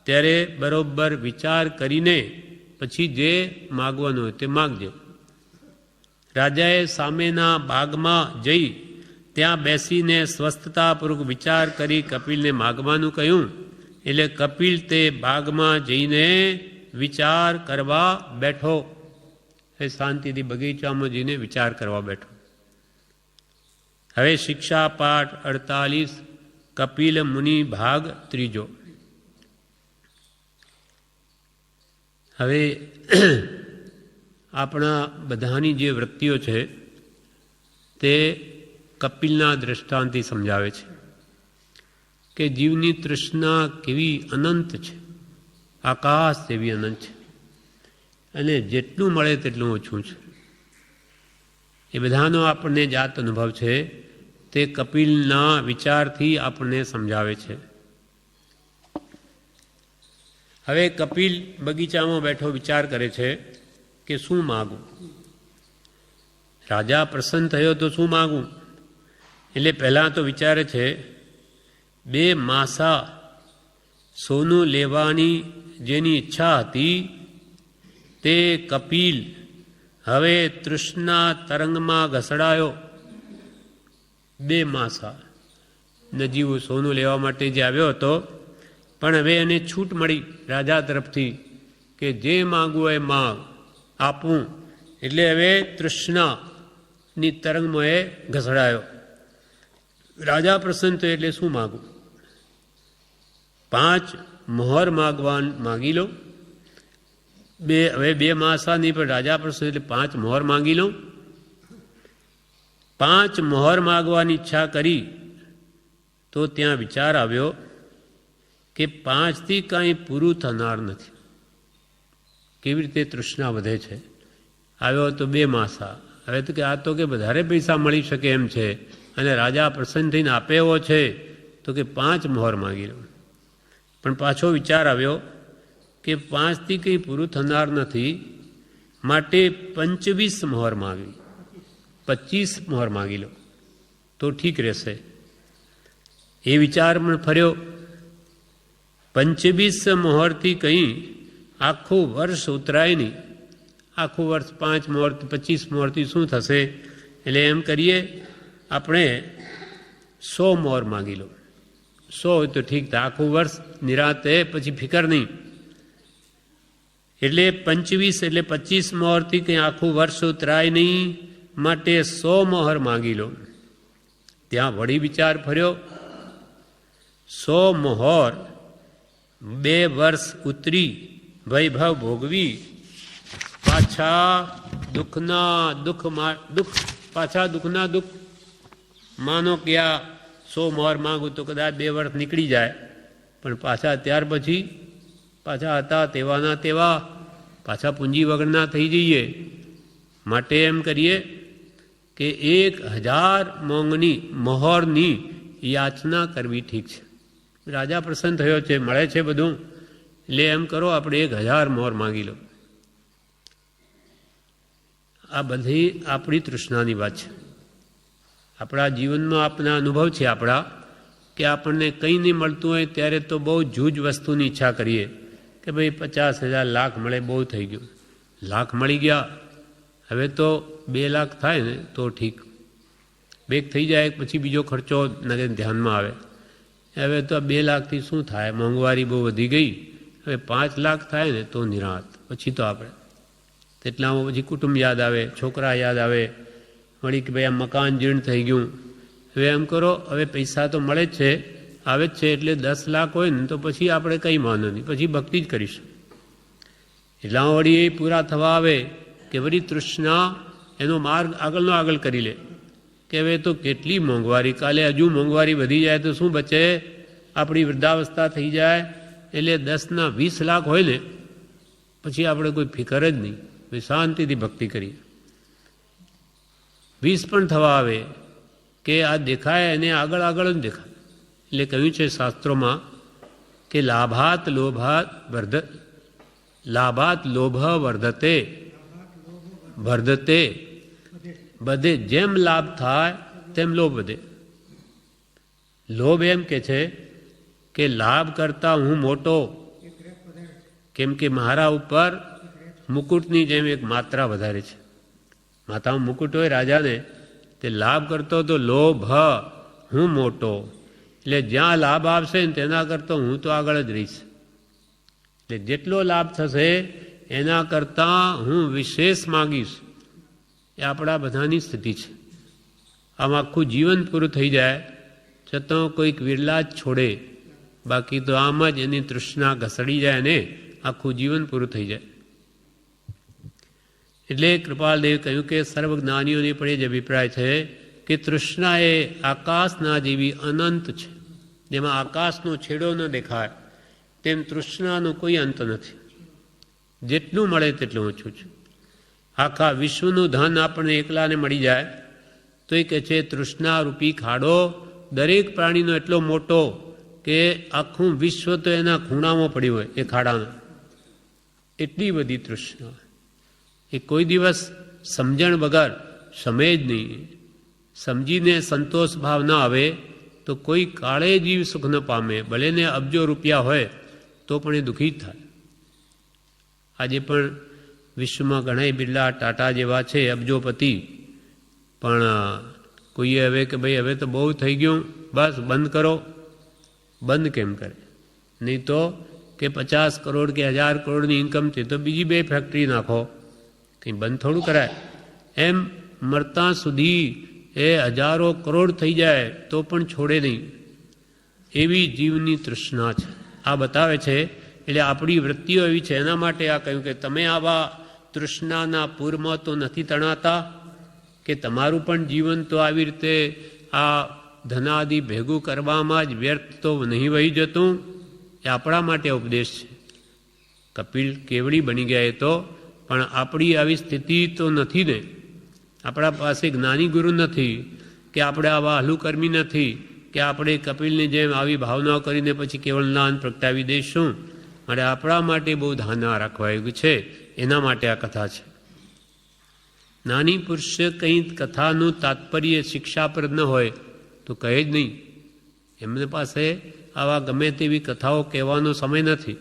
ત્યારે બરોબર વિચાર કરીને પછી જે માગવાનું હોય તે માગજે. રાજાએ સામેના બાગમાં જઈ ત્યાં બેસીને સ્વસ્થતાપૂર્વક વિચાર કરી કપિલને માગવાનું કહ્યું. એટલે કપિલ તે બાગમાં જઈને વિચાર કરવા બેઠો. એ શાંતિથી બગીચામાં જઈને વિચાર કરવા બેઠો. હવે શિક્ષા પાઠ 48 કપિલ મુનિ ભાગ 3. હવે આપણા બધાની જે વૃત્તિઓ છે તે કપિલના દ્રષ્ટાંતથી સમજાવે છે કે જીવની તૃષ્ણા કેવી અનંત છે, આકાશ જેવી અનંત છે, અને જેટલું મળે તેટલું ઓછું છે. એ બધાનો આપણને જાત અનુભવ છે, તે કપિલના વિચારથી આપણને સમજાવે છે. હવે કપિલ બગીચામાં બેઠો વિચાર કરે છે કે શું માગું. રાજા પ્રસન્ન થયો તો શું માગું? એટલે પહેલાં તો વિચારે છે 2 માસા સોનું લેવાની જેની ઈચ્છા હતી તે કપિલ હવે તૃષ્ણા તરંગમાં ઘસડાયો. 2 માસા નજીવું સોનું લેવા માટે જે આવ્યો હતો, પણ હવે એને છૂટ મળી રાજા તરફથી કે જે માગવું એ માગ, આપું. એટલે હવે તૃષ્ણાની તરંગમાં એ ઘસડાયો. રાજા પ્રસન્ન થયો એટલે શું માગું? 5 મોહર માગી લો. હવે 2 માસા નહીં, પણ રાજા પ્રસન્ન એટલે 5 મોહર માગી લો. 5 મોહર માગવાની ઈચ્છા કરી તો ત્યાં વિચાર આવ્યો કે 5થી કાંઈ પૂરું થનાર નથી. કેવી રીતે તૃષ્ણા વધે છે. આવ્યો તો 2 માસા. હવે તો કે આ તો કે વધારે પૈસા મળી શકે એમ છે, અને રાજા પ્રસન્ન થઈને આપે એવો છે, તો કે 5 મોહર માગી લો. પણ પાછો વિચાર આવ્યો કે 5થી કંઈ પૂરું થનાર નથી, માટે 25 મોહર માગી, 25 મોહર માગી લો તો ઠીક રહેશે. એ વિચાર પણ ફર્યો. 25 મોહરથી કંઈ આખું વર્ષ ઉતરાય નહીં. આખું વર્ષ 5 મોહર 25 મોહરથી શું થશે? એટલે એમ કરીએ આપણે 100 મોહર માગી લો. 100 હોય તો ઠીક થાય, આખું વર્ષ નિરાતે પછી ફિકર નહીં. એટલે 25 એટલે 25 મોહરથી કંઈ આખું વર્ષ ઉતરાય નહીં, માટે 100 મોહર માગી લો. ત્યાં વળી વિચાર ફર્યો. 100 મોહર 2 વર્ષ ઉતરી વૈભવ ભોગવી પાછા દુઃખના દુઃખ માનો કે આ 100 મોહર માગું તો કદાચ 2 વર્ષ નીકળી જાય, પણ પાછા ત્યાર પછી પાછા હતા તેવાના તેવા પાછા પૂંજી વગરના થઈ જઈએ. માટે એમ કરીએ કે 1000 મોહરની યાચના કરવી ઠીક છે. રાજા પ્રસન્ન થયો છે, મળે છે બધું, એટલે એમ કરો આપણે 1000 મોહર માગી લો. આ બધી આપણી તૃષ્ણાની વાત છે. આપણા જીવનમાં આપણા અનુભવ છે આપણા કે આપણને કંઈ નહીં મળતું હોય ત્યારે તો બહુ જૂજ વસ્તુની ઈચ્છા કરીએ કે ભાઈ 50,000 લાખ મળે, બહુ થઈ ગયું. લાખ મળી ગયા, હવે તો 2 લાખ થાય ને તો ઠીક. 2 થઈ જાય પછી બીજો ખર્ચો ધ્યાનમાં આવે. હવે તો 2 લાખથી શું થાય? મોંઘવારી બહુ વધી ગઈ. હવે 5 લાખ થાય ને તો નિરાંત. પછી તો આપણે તેટલામાં પછી કુટુંબ યાદ આવે, છોકરા યાદ આવે, વળી કે ભાઈ આ મકાન જીર્ણ થઈ ગયું. હવે એમ કરો, હવે પૈસા તો મળે જ છે, આવે જ છે, એટલે 10 લાખ હોય ને તો પછી આપણે કંઈ માનો નહીં, પછી ભક્તિ જ કરીશું. એટલામાં વળી એ પૂરા થવા આવે કે વળી તૃષ્ણા એનો માર્ગ આગળનો આગળ કરી લે. કે હવે તો કેટલી મોંઘવારી, કાલે હજુ મોંઘવારી વધી જાય તો શું બચે, આપણી વૃદ્ધાવસ્થા થઈ જાય એટલે 10ના 20 લાખ હોય ને પછી આપણે કોઈ ફિકર જ નહીં, શાંતિથી ભક્તિ કરીએ. 20 પણ થવા આવે કે આ દેખાય એને આગળ આગળ જ દેખાય. એટલે કહ્યું છે શાસ્ત્રોમાં કે લાભાત લોભ વર્ધતે બધે. જેમ લાભ થાય તેમ લોભ વધે. લોભ એમ કે છે કે લાભ કરતા હું મોટો, કેમ કે મારા ઉપર મુકુટની જેમ એક માત્રા વધારે છે. માથામાં મુકુટ હોય રાજાને, તે લાભ કરતો તો લોભ હું મોટો, એટલે જ્યાં લાભ આવશે ને તેના કરતાં હું તો આગળ જ રહીશ. એટલે જેટલો લાભ થશે એના કરતાં હું વિશેષ માગીશ. એ આપણા બધાની સ્થિતિ છે. આમ આખું જીવન પૂરું થઈ જાય છતાં કોઈક વિરલા જ છોડે, બાકી તો આમ જ એની તૃષ્ણા ઘસડી જાય ને આખું જીવન પૂરું થઈ જાય. એટલે કૃપાલદેવ કહ્યું કે સર્વજ્ઞાનીઓને પણ એ જ અભિપ્રાય છે કે તૃષ્ણા એ આકાશના જેવી અનંત છે. જેમાં આકાશનો છેડો ન દેખાય તેમ તૃષ્ણાનો કોઈ અંત નથી. જેટલું મળે તેટલું ઓછું છે. આખા વિશ્વનું ધન આપણને એકલાને મળી જાય તો એ કહે છે તૃષ્ણારૂપી ખાડો દરેક પ્રાણીનો એટલો મોટો કે આખું વિશ્વ તો એના ખૂણામાં પડ્યું હોય એ ખાડામાં. એટલી બધી તૃષ્ણા. એ કોઈ દિવસ સમજણ વગર સમે જ નહીં. સમજીને સંતોષ ભાવ ન આવે તો કોઈ કાળે જીવ સુખ ન પામે. ભલે ને અબજો રૂપિયા હોય તો પણ એ દુઃખી જ થાય. આજે પણ વિશ્વમાં ઘણા બિરલા ટાટા જેવા છે અબજોપતિ, પણ કોઈએ હવે કે ભાઈ હવે તો બહુ થઈ ગયું, બસ બંધ કરો. બંધ કેમ કરે? નહીં તો કે 50 કરોડ કે 1000 કરોડની ઇન્કમ છે તો બીજી 2 ફેક્ટરી નાખો, કંઈ બંધ થોડું કરાય. એમ મરતા સુધી એ હજારો કરોડ થઈ જાય તો પણ છોડે નહીં. એવી જીવની તૃષ્ણા છે. આ બતાવે છે. એટલે આપણી વૃત્તિઓ એવી છે. એના માટે આ કહ્યું કે તમે આવા તૃષ્ણાના પૂરમાં તો નથી તણાતા કે તમારું પણ જીવન તો આવી રીતે આ ધનાદિ ભેગું કરવામાં જ વ્યર્થ તો નહીં વહી જતું. એ આપણા માટે ઉપદેશ છે. કપિલ કેવડી બની ગયા એ તો, પણ આપણી આવી સ્થિતિ તો નથી ને. આપણા પાસે જ્ઞાની ગુરુ નથી કે આપણે આવા હલુકર્મી નથી કે આપણે કપિલની જેમ આવી ભાવનાઓ કરીને પછી કેવળ જ્ઞાન પ્રગટાવી દઈશું. માટે આપણા માટે બહુ ધ્યાન રાખવાયું છે. એના માટે આ કથા છે. નાની પુરુષ કંઈ કથાનું તાત્પર્ય શિક્ષાપ્રદ ન હોય તો કહે જ નહીં. એમને પાસે આવા ગમે તેવી કથાઓ કહેવાનો સમય નથી,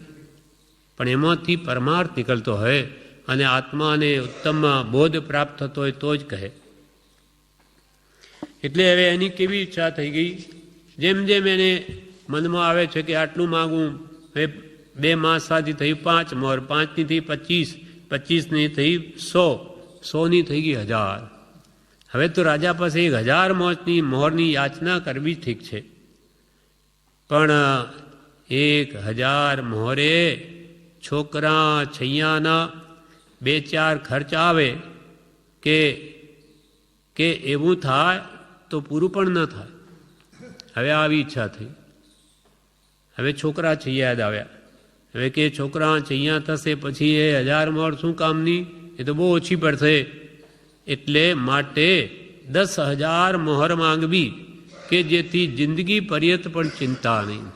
પણ એમાંથી પરમાર્થ નીકળતો હોય અને આત્માને ઉત્તમ બોધ પ્રાપ્ત થતો હોય તો જ કહે. એટલે હવે એની કેવી ઈચ્છા થઈ ગઈ, જેમ જેમ એને મનમાં આવે છે કે આટલું માગું, હવે 2 માસ સાથી થયું 5 મોહર, 5ની થઈ 25, 25ની થઈ 100, 100ની થઈ ગઈ 1000. હવે તો રાજા પાસે 1000 મોહરની યાચના કરવી ઠીક છે, પણ 1000 મોહરે છોકરા છૈયાના 2-4 ખર્ચ આવે કે એવું થાય તો પૂરું પણ ન થાય. હવે આવી ઈચ્છા થઈ. હવે છોકરા છૈયા યાદ આવ્યા. હવે કે છોકરા છૈયા થશે પછી એ 1000 મોહર શું કામની, એ તો બહુ ઓછી પડશે. એટલે માટે 10,000 મોહર માંગવી કે જેથી જિંદગી પર્યંત પણ ચિંતા નહીં.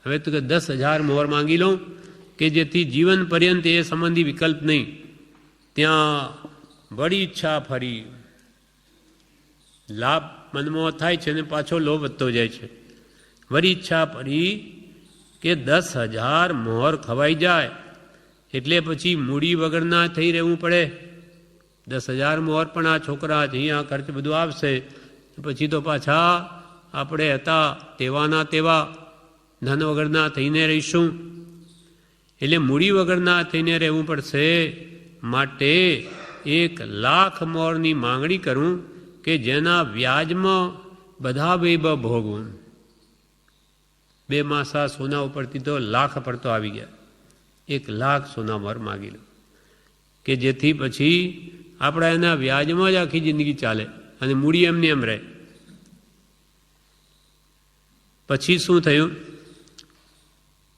હવે તો કે 10,000 મોહર માંગી લઉં કે જેથી જીવન પર્યંત એ સંબંધી વિકલ્પ નહીં. ત્યાં બડી ઈચ્છા ફરી. લાભ મનમાં થાય છે ને પાછો લોભ વધતો જાય છે. વળી ઈચ્છા ફરી કે 10,000 મોહર ખવાઈ જાય એટલે પછી મૂડી વગરના થઈ રહેવું પડે. 10,000 મોહર પણ આ છોકરા અહીંયા ખર્ચ બધું આવશે પછી તો પાછા આપણે હતા તેવાના તેવા ધન વગરના થઈને રહીશું. એટલે મૂડી વગરના થઈને રહેવું પડશે. માટે 1,00,000 મોહરની માંગણી કરું કે જેના વ્યાજમાં બધા વૈભવ ભોગવું. 2 માસા સોના ઉપરથી તો લાખ પર તો આવી ગયા. 1,00,000 સોના મોહર માગી લો કે જેથી પછી આપણા એના વ્યાજમાં જ આખી જિંદગી ચાલે અને મૂડી એમની એમ રહે. પછી શું થયું?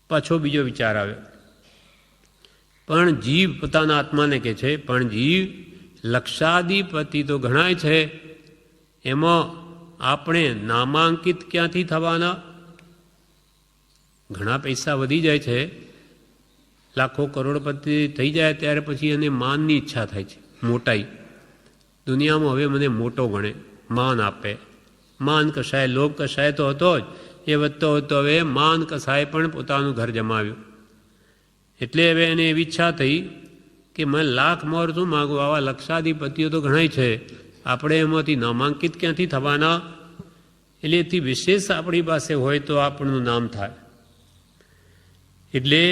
પાછો બીજો વિચાર આવ્યો. પણ જીવ પોતાના આત્માને કહે છે, પણ જીવ લક્ષાધિપતિ તો ઘણાય છે, એમાં આપણે નામાંકિત ક્યાંથી થવાના? ઘણા પૈસા વધી જાય છે, લાખો કરોડપતિ થઈ જાય ત્યારે પછી એને માનની ઈચ્છા થાય છે, મોટાઈ. દુનિયામાં હવે મને મોટો ગણે, માન આપે. માન કસાય, લોભ કસાય તો હતો જ, એ વધતો હતો. હવે માન કસાય પણ પોતાનું ઘર જમાવ્યું. એટલે હવે એને એવી ઈચ્છા થઈ કે મેં લાખ મોર શું માગું, આવા લક્ષાધિપતિઓ તો ઘણાય છે, આપણે એમાંથી નામાંકિત ક્યાંથી થવાના? એટલે એથી વિશેષ આપણી પાસે હોય તો આપણું નામ થાય. એટલે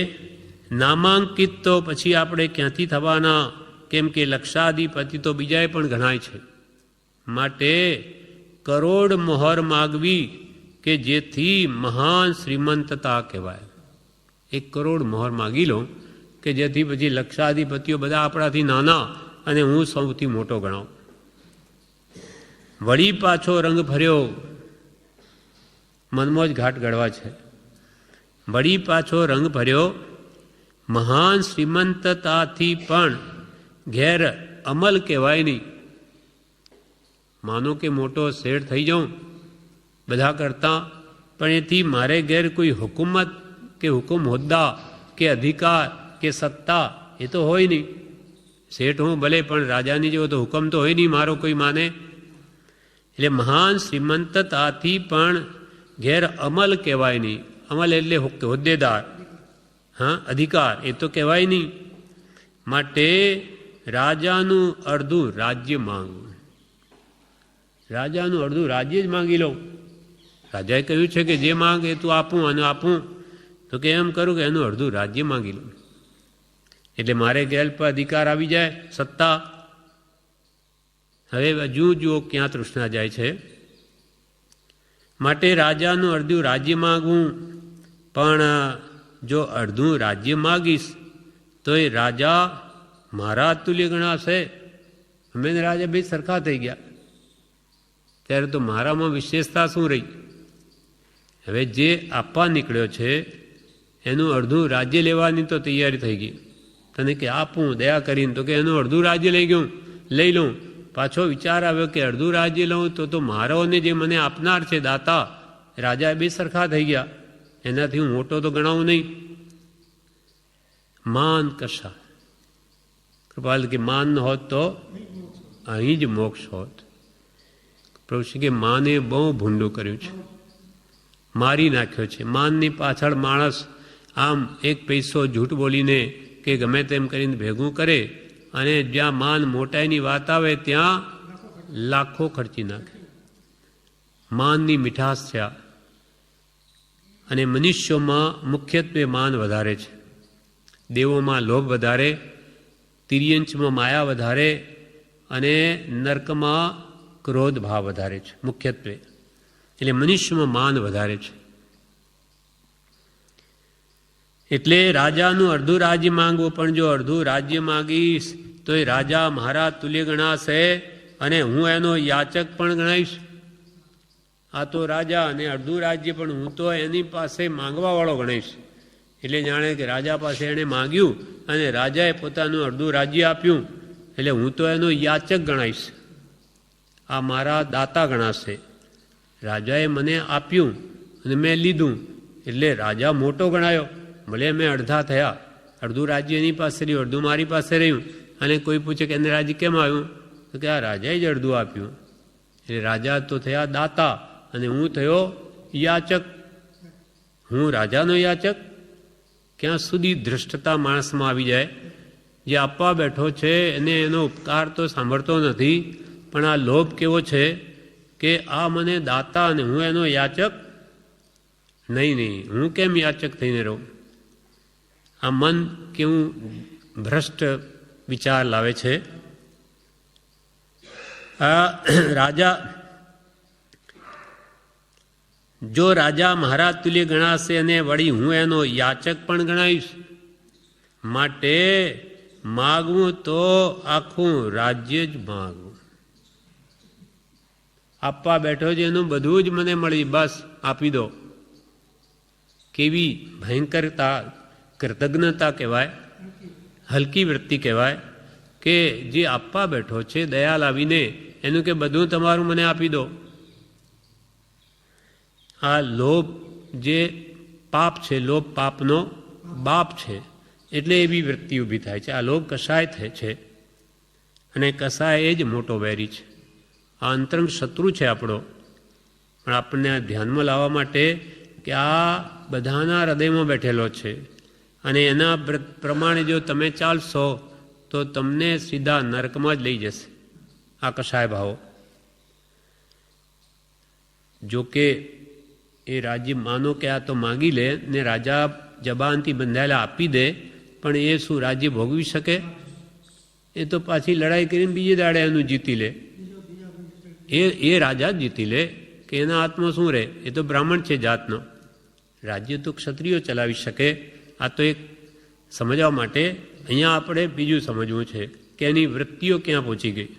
નામાંકિત તો પછી આપણે ક્યાંથી થવાના? કેમ કે લક્ષાધિપતિ તો બીજાએ પણ ઘણાય છે. માટે કરોડ મોહર માગવી કે જેથી મહાન શ્રીમંતતા કહેવાય. 1 કરોડ મોહર માગી લો કે જેથી પછી લક્ષાધિપતિઓ બધા આપણાથી નાના અને હું સૌથી મોટો ગણાવું. વળી પાછો રંગ ફર્યો, મનમાં જ ઘાટ ગળવા છે. વળી પાછો રંગ ભર્યો, મહાન શ્રીમંતતાથી પણ ઘેર અમલ કહેવાય નહીં. માનો કે મોટો શેઠ થઈ જાઉં બધા કરતાં, પણ એથી મારે ઘેર કોઈ હુકુમત કે હુકુમ હોદ્દા કે અધિકાર કે સત્તા એ તો હોય નહીં. શેઠ હું ભલે, પણ રાજાની જેવો તો હુકમ તો હોય નહીં મારો કોઈ માને. એટલે મહાન શ્રીમંતતાથી પણ ઘેર અમલ કહેવાય નહીં. અમલ એટલે હોદ્દેદાર, હા, અધિકાર, એ તો કહેવાય નહીં. માટે રાજાનું અડધું રાજ્ય માંગવું. રાજાનું અડધું રાજ્ય જ માંગી લઉં. રાજાએ કહ્યું છે કે જે માંગ એ તું આપું, અને આપું તો કે એમ કરું કે એનું અડધું રાજ્ય માંગી લઉં. એટલે મારે ગેલ પર અધિકાર આવી જાય, સત્તા. હવે હજુ જુઓ ક્યાં તૃષ્ણા જાય છે. માટે રાજાનું અડધું રાજ્ય માગવું. પણ જો અડધું રાજ્ય માગીશ તો એ રાજા મારા તુલ્ય ગણાશે. અમે રાજા બે સરખા થઈ ગયા, ત્યારે તો મારામાં વિશેષતા શું રહી? હવે જે આપવા નીકળ્યો છે એનું અડધું રાજ્ય લેવાની તો તૈયારી થઈ ગઈ. તને કે આપું દયા કરીને, તો કે એનું અડધું રાજ્ય લઈ લઉં. પાછો વિચાર આવ્યો કે અડધું રાજ્ય લઉં તો મારો ને જે મને આપનાર છે દાતા, રાજા બે સરખા થઈ ગયા, એનાથી હું મોટો તો ગણાવું નહીં. માન કશા કૃપાલ કે માન ન હોત તો અહીં જ મોક્ષ હોત. પ્રભુ શ્રી કે માને બહુ ભૂંડું કર્યું છે, મારી નાખ્યો છે. માનની પાછળ માણસ આમ 1 પૈસો જૂઠ બોલીને કે ગમે તેમ કરીને ભેગું કરે, અને જ્યાં માન મોટાઈની વાત આવે ત્યાં લાખો ખર્ચી નાખે. માનની મીઠાશ છે આ. અને મનુષ્યોમાં મુખ્યત્વે માન વધારે છે. દેવોમાં લોભ વધારે, તિર્યંચમાં માયા વધારે, અને નર્કમાં ક્રોધ ભાવ વધારે છે મુખ્યત્વે. એટલે મનુષ્યમાં માન વધારે છે. એટલે રાજાનું અડધું રાજ્ય માંગવું. પણ જો અડધું રાજ્ય માંગીશ તો એ રાજા મારા તુલ્ય ગણાશે, અને હું એનો યાચક પણ ગણાઈશ. આ તો રાજા, અને અડધું રાજ્ય પણ હું તો એની પાસે માંગવાવાળો ગણાઈશ. એટલે જાણે કે રાજા પાસે એણે માંગ્યું અને રાજાએ પોતાનું અડધું રાજ્ય આપ્યું, એટલે હું તો એનો યાચક ગણાઈશ. આ મારા દાતા ગણાશે. રાજાએ મને આપ્યું અને મેં લીધું, એટલે રાજા મોટો ગણાયો. ભલે મેં અડધા થયા, અડધું રાજ્ય એની પાસે રહ્યું, અડધું મારી પાસે રહ્યું. અને કોઈ પૂછે કે એને રાજ્ય કેમ આવ્યું, તો કે આ રાજાએ જ અડધું આપ્યું. એટલે રાજા તો થયા દાતા, અને હું થયો યાચક. હું રાજાનો યાચક. ક્યાં સુધી ધૃષ્ટતા માણસમાં આવી જાય. જે આપવા બેઠો છે એને એનો ઉપકાર તો સાંભળતો નથી, પણ આ લોભ કેવો છે કે આ મને દાતા અને હું એનો યાચક. નહીં, હું કેમ યાચક થઈને રહું? આ મન કેવું ભ્રષ્ટ વિચાર લાવે છે. આ રાજા, જો રાજા મારા તુલ્ય ગણાશે અને વળી હું એનો યાચક પણ ગણાઈશ. માટે માગવું તો આખું રાજ્ય જ માગવું. આપવા બેઠો છે એનું બધું જ મને મળી, બસ આપી દો. કેવી ભયંકરતા, કૃતજ્ઞતા કહેવાય, હલકી વૃત્તિ કહેવાય કે જે આપવા બેઠો છે દયા લાવીને એનું કે બધું તમારું મને આપી દો. આ લોભ જે પાપ છે, લોભ પાપનો બાપ છે, એટલે એવી વૃત્તિ ઊભી થાય છે. આ લોભ કસાય થાય છે અને કસાય એ જ મોટો વેરી છે. આ અંતરંગ શત્રુ છે આપણો. પણ આપણને આ ધ્યાનમાં લાવવા માટે કે આ બધાના હૃદયમાં બેઠેલો છે અને એના પ્રમાણે જો તમે ચાલશો તો તમને સીધા નરકમાં જ લઈ જશે આ કસાય ભાવો. જોકે એ રાજ્ય માનો કે આ તો માગી લે ને રાજા જબાનથી બંધાયેલા આપી દે, પણ એ શું રાજ્ય ભોગવી શકે? એ તો પાછી લડાઈ કરીને બીજે દાડે એનું જીતી લે. એ રાજા જ જીતી લે કે એના હાથમાં શું રહે? એ તો બ્રાહ્મણ છે જાતનો. રાજ્ય તો ક્ષત્રિયો ચલાવી શકે. આ તો એક સમજવા માટે અહીંયા આપણે બીજું સમજવું છે કે એની વૃત્તિઓ ક્યાં પહોંચી ગઈ.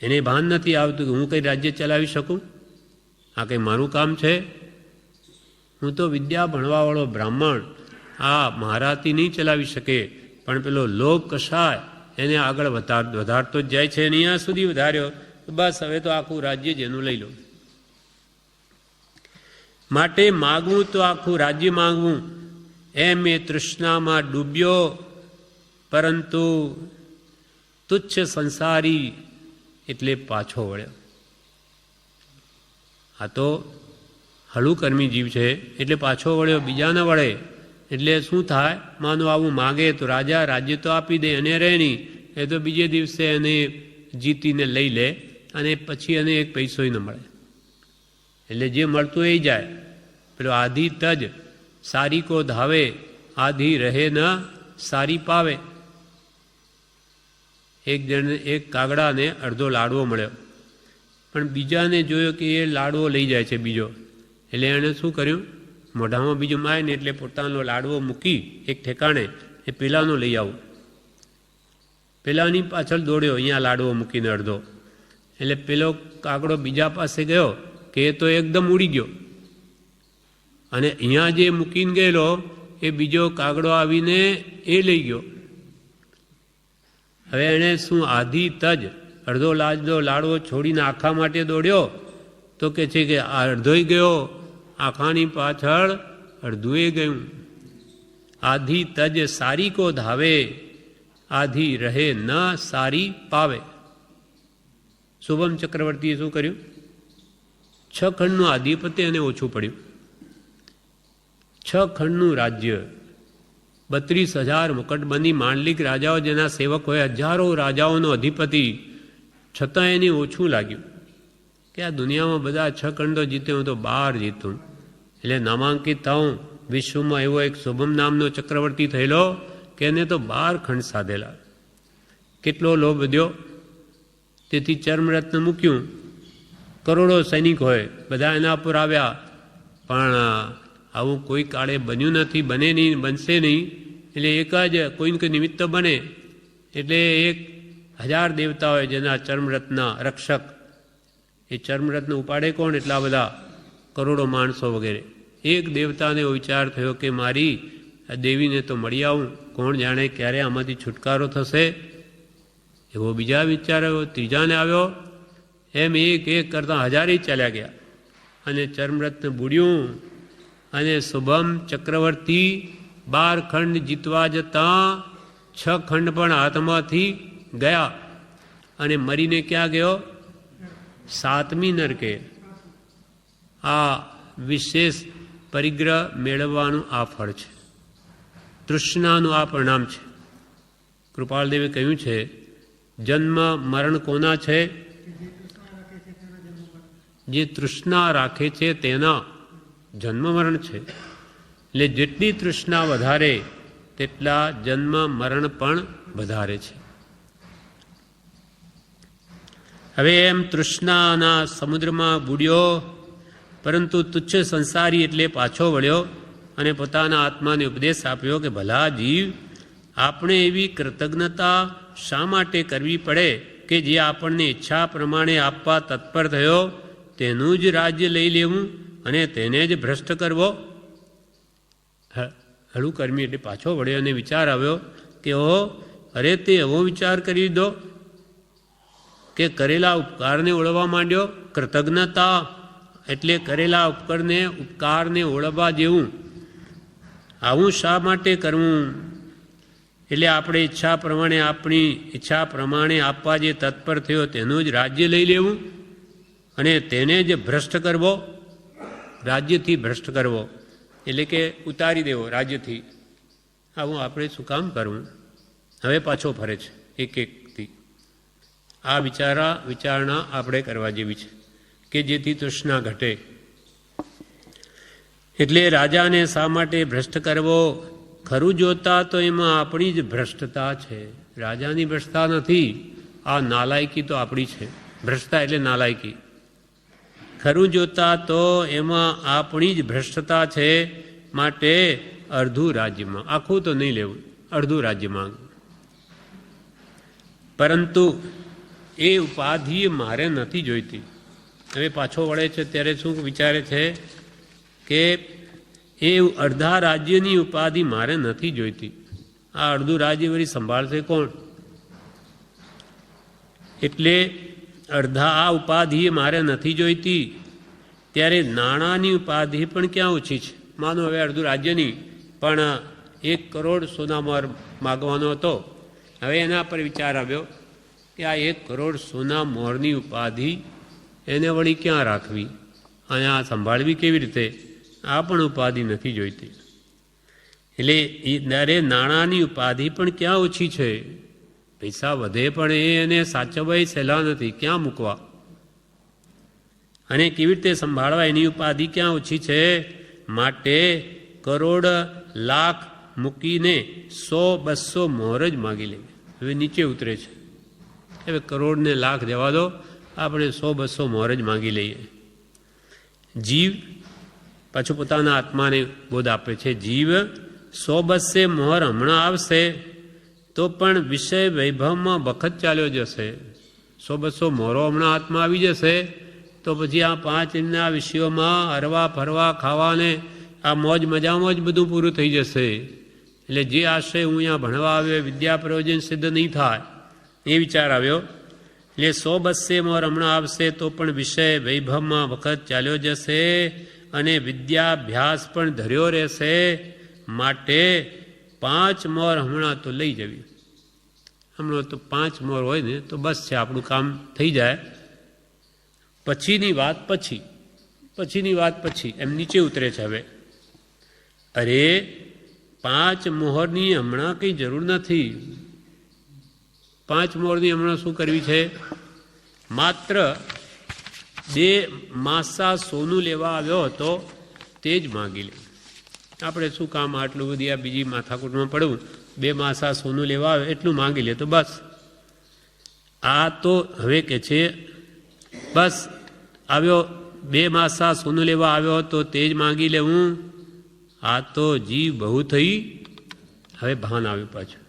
એને ભાન નથી આવતું કે હું કંઈ રાજ્ય ચલાવી શકું, આ કંઈ મારું કામ છે? હું તો વિદ્યા ભણવાવાળો બ્રાહ્મણ, આ મહારાથી નહીં ચલાવી શકે. પણ પેલો લોભ કસાય એને આગળ વધારતો જ જાય છે. અને અહીંયા સુધી વધાર્યો બસ હવે તો આખું રાજ્ય જ એનું લઈ લો. માટે માગવું તો આખું રાજ્ય માગવું એમ એ તૃષ્ણામાં ડૂબ્યો, પરંતુ તુચ્છ સંસારી એટલે પાછો વળ્યો. આ તો હળું કર્મી જીવ છે એટલે પાછો વળ્યો, બીજા ન વળે. એટલે શું થાય? માનો આવું માગે તો રાજા રાજ્ય તો આપી દે, અને રહે નહીં. એ તો બીજે દિવસે એને જીતીને લઈ લે અને પછી એને એક પૈસોય ન મળે. એટલે જે મળતું એ જાય. પેલો આધી તજ સારી કો ધાવે, આધી રહે ન સારી પાવે. એક કાગડાને અડધો લાડવો મળ્યો, પણ બીજાને જોયો કે એ લાડવો લઈ જાય છે બીજો. એટલે એણે શું કર્યું? મોઢામાં બીજું માય ને એટલે પોતાનો લાડવો મૂકી એક ઠેકાણે એ પેલાનો લઈ આવું. પેલાની પાછળ દોડ્યો અહીંયા લાડવો મૂકીને અડધો. એટલે પેલો કાગડો બીજા પાસે ગયો કે એ તો એકદમ ઉડી ગયો, અને અહીંયા જે મૂકીને ગયેલો એ બીજો કાગડો આવીને એ લઈ ગયો. હવે એણે શું આધી તજ અડધો લાડવો છોડીને આખા માટે દોડ્યો તો કે છે કે આ અડધોય ગયો, આખાની પાછળ અડધુંય ગયું. આધી તજ સારી કો ધાવે, આધી રહે ન સારી પાવે. શુભમ ચક્રવર્તીએ શું કર્યું? 6 ખંડનું આધિપત્ય એને ઓછું પડ્યું. 6 ખંડનું રાજ્ય, 32,000 મુકટબંધી માંડલિક રાજાઓ જેના સેવક હોય, હજારો રાજાઓનો અધિપતિ, છતાં એને ઓછું લાગ્યું કે આ દુનિયામાં બધા 6 ખંડો જીતે, હું તો 12 જીતું. એટલે નામાંકિત થાઉં વિશ્વમાં એવો એક શુભમ નામનો ચક્રવર્તી થયેલો કે એને તો 12 ખંડ સાધેલા. કેટલો લોભ વધ્યો! તેથી ચર્મરત્ન મૂક્યું, કરોડો સૈનિક હોય બધા એના પર આવ્યા, પણ આવું કોઈ કાળે બન્યું નથી, બને નહીં, બનશે નહીં. એટલે એક જ કોઈને કોઈ નિમિત્ત બને એટલે 1000 દેવતા હોય જેના ચર્મરત્ન રક્ષક. એ ચર્મરત્ન ઉપાડે કોણ? એટલા બધા કરોડો માણસો વગેરે. એક દેવતાને એવો વિચાર થયો કે મારી આ દેવીને તો મળી આવું, કોણ જાણે ક્યારે આમાંથી છુટકારો થશે. એવો બીજા વિચાર આવ્યો, ત્રીજાને આવ્યો. એમ એક કરતાં 1000 ચાલ્યા ગયા અને ચર્મરત્ન બુડ્યું. અને શુભમ ચક્રવર્તી 12 ખંડ જીતવા જતાં 6 ખંડ પણ હાથમાંથી ગયા અને મરીને ક્યાં ગયો? 7મી નરકે. આ વિશેષ પરિગ્રહ મેળવવાનું આ ફળ છે, તૃષ્ણાનું આ પરિણામ છે. કૃપાલદેવે કહ્યું છે, જન્મ મરણ કોના છે? જે તૃષ્ણા રાખે છે તેના જન્મ મરણ છે. એટલે જેટલી તૃષ્ણા વધારે તેટલા જન્મ મરણ પણ વધારે છે. હવે એમ તૃષ્ણાના સમુદ્રમાં બુડ્યો, પરંતુ તુચ્છ સંસારી એટલે પાછો વળ્યો અને પોતાના આત્માને ઉપદેશ આપ્યો કે ભલા જીવ, આપણે એવી કૃતજ્ઞતા શા માટે કરવી પડે કે જે આપણને ઈચ્છા પ્રમાણે આપવા તત્પર થયો તેનું જ રાજ્ય લઈ લેવું અને તેને જ ભ્રષ્ટ કરવો? હળું કર્મી એટલે પાછો વળ્યો અને વિચાર આવ્યો કે ઓહો, અરે તે એવો વિચાર કરી દો કે કરેલા ઉપકારને ઓળવા માંડ્યો. કૃતજ્ઞતા એટલે કરેલા ઉપકારને ઓળવા જેવું. આવું શા માટે કરવું? એટલે આપણે આપણી ઈચ્છા પ્રમાણે આપવા જે તત્પર થયો તેનું જ રાજ્ય લઈ લેવું અને તેને જ ભ્રષ્ટ કરવો. રાજ્યથી ભ્રષ્ટ કરવો એટલે કે ઉતારી દેવો રાજ્યથી. આવું આપણે શું કામ કરવું? હવે પાછો ફરે છે એક એકથી. આ વિચારણા આપણે કરવા જેવી છે કે જેથી તૃષ્ણા ઘટે. એટલે રાજાને શા માટે ભ્રષ્ટ કરવો? ખરું જોતા તો એમાં આપણી જ ભ્રષ્ટતા છે, રાજાની ભ્રષ્ટતા નથી. આ નાલાયકી તો આપણી છે. ભ્રષ્ટતા એટલે નાલાયકી. ખરું જોતા તો એમાં આપણી જ ભ્રષ્ટતા છે. માટે અડધું રાજ્યમાં, આખું તો નહીં લેવું, અડધું રાજ્યમાં. પરંતુ એ ઉપાધિ મારે નથી જોઈતી. હવે પાછો વળે છે ત્યારે શું વિચારે છે કે એ અડધા રાજ્યની ઉપાધિ મારે નથી જોઈતી. આ અડધું રાજ્ય વળી સંભાળશે કોણ? એટલે અડધા આ ઉપાધિ મારે નથી જોઈતી. ત્યારે નાણાંની ઉપાધિ પણ ક્યાં ઓછી છે? માનો હવે અડધું રાજ્યની પણ 1 કરોડ સોનામોહર માગવાનો હતો. હવે એના પર વિચાર આવ્યો કે આ 1 કરોડ સોનામોહરની ઉપાધિ એને વળી ક્યાં રાખવી અને આ સંભાળવી કેવી રીતે? આ પણ ઉપાધિ નથી જોઈતી. એટલે એ દરે નાણાંની ઉપાધિ પણ ક્યાં ઓછી છે? પૈસા વધે પણ એને સાચવવા સહેલા નથી, ક્યાં મૂકવા અને કેવી રીતે સંભાળવા એની ઉપાધિ ક્યાં ઓછી છે? માટે કરોડ લાખ મૂકીને 100-200 મોહર જ માગી લે. હવે નીચે ઉતરે છે. હવે કરોડ ને લાખ જવા દો, આપણે 100-200 મોહર જ માગી લઈએ. જીવ પાછું પોતાના આત્માને બોધ આપે છે. જીવ 100-200 મોહર હમણાં આવશે તો પણ વિષય વૈભવમાં વખત ચાલ્યો જશે. 100-200 મોહરો હમણાં હાથમાં આવી જશે તો પછી આ 5 દિનના વિષયોમાં હરવા ફરવા ખાવાને આ મોજ મજામાં જ બધું પૂરું થઈ જશે. એટલે જે આશય હું અહીંયા ભણવા આવ્યો વિદ્યા પ્રયોજન સિદ્ધ નહીં થાય એ વિચાર આવ્યો. એટલે 100-200 મોહર હમણાં આવશે તો પણ વિષય વૈભવમાં વખત ચાલ્યો જશે અને વિદ્યાભ્યાસ પણ ધર્યો રહેશે. માટે 5 મોહર હમણાં તો લઈ જવી. હમણાં તો 5 મોહર હોય ને તો બસ છે, આપણું કામ થઈ જાય. પછીની વાત પછી એમ નીચે ઉતરે છે. હવે અરે 5 મોહરની હમણાં કંઈ જરૂર નથી. 5 મોહરની હમણાં શું કરવી છે? માત્ર 2 માસા સોનું લેવા આવ્યો હતો તે જ માગી લે. આપણે શું કામ આટલું બધી આ બીજી માથાકૂટમાં પડવું? 2 માસા સોનું લેવા આવે એટલું માગી લે તો બસ. આ તો હવે કે છે બસ આવ્યો 2 માસા સોનું લેવા આવ્યો તો તે જ માગી લેવું. આ તો જીવ બહુ થઈ. હવે ભાન આવ્યું પાછું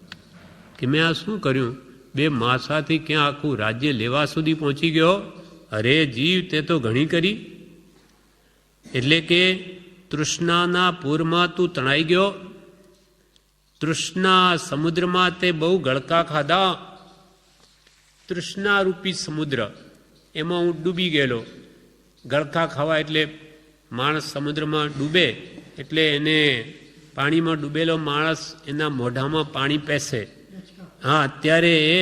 કે મેં આ શું કર્યું? 2 માસાથી ક્યાં આખું રાજ્ય લેવા સુધી પહોંચી ગયો. અરે જીવ તે તો ઘણી કરી. એટલે કે તૃષ્ણાના પૂરમાં તું તણાઈ ગયો. તૃષ્ણા સમુદ્રમાં તે બહુ ગળકા ખાધા. તૃષ્ણારૂપી સમુદ્ર એમાં હું ડૂબી ગયેલો. ગળકા ખાવા એટલે માણસ સમુદ્રમાં ડૂબે એટલે એને પાણીમાં ડૂબેલો માણસ એના મોઢામાં પાણી પેસે. હા, ત્યારે એ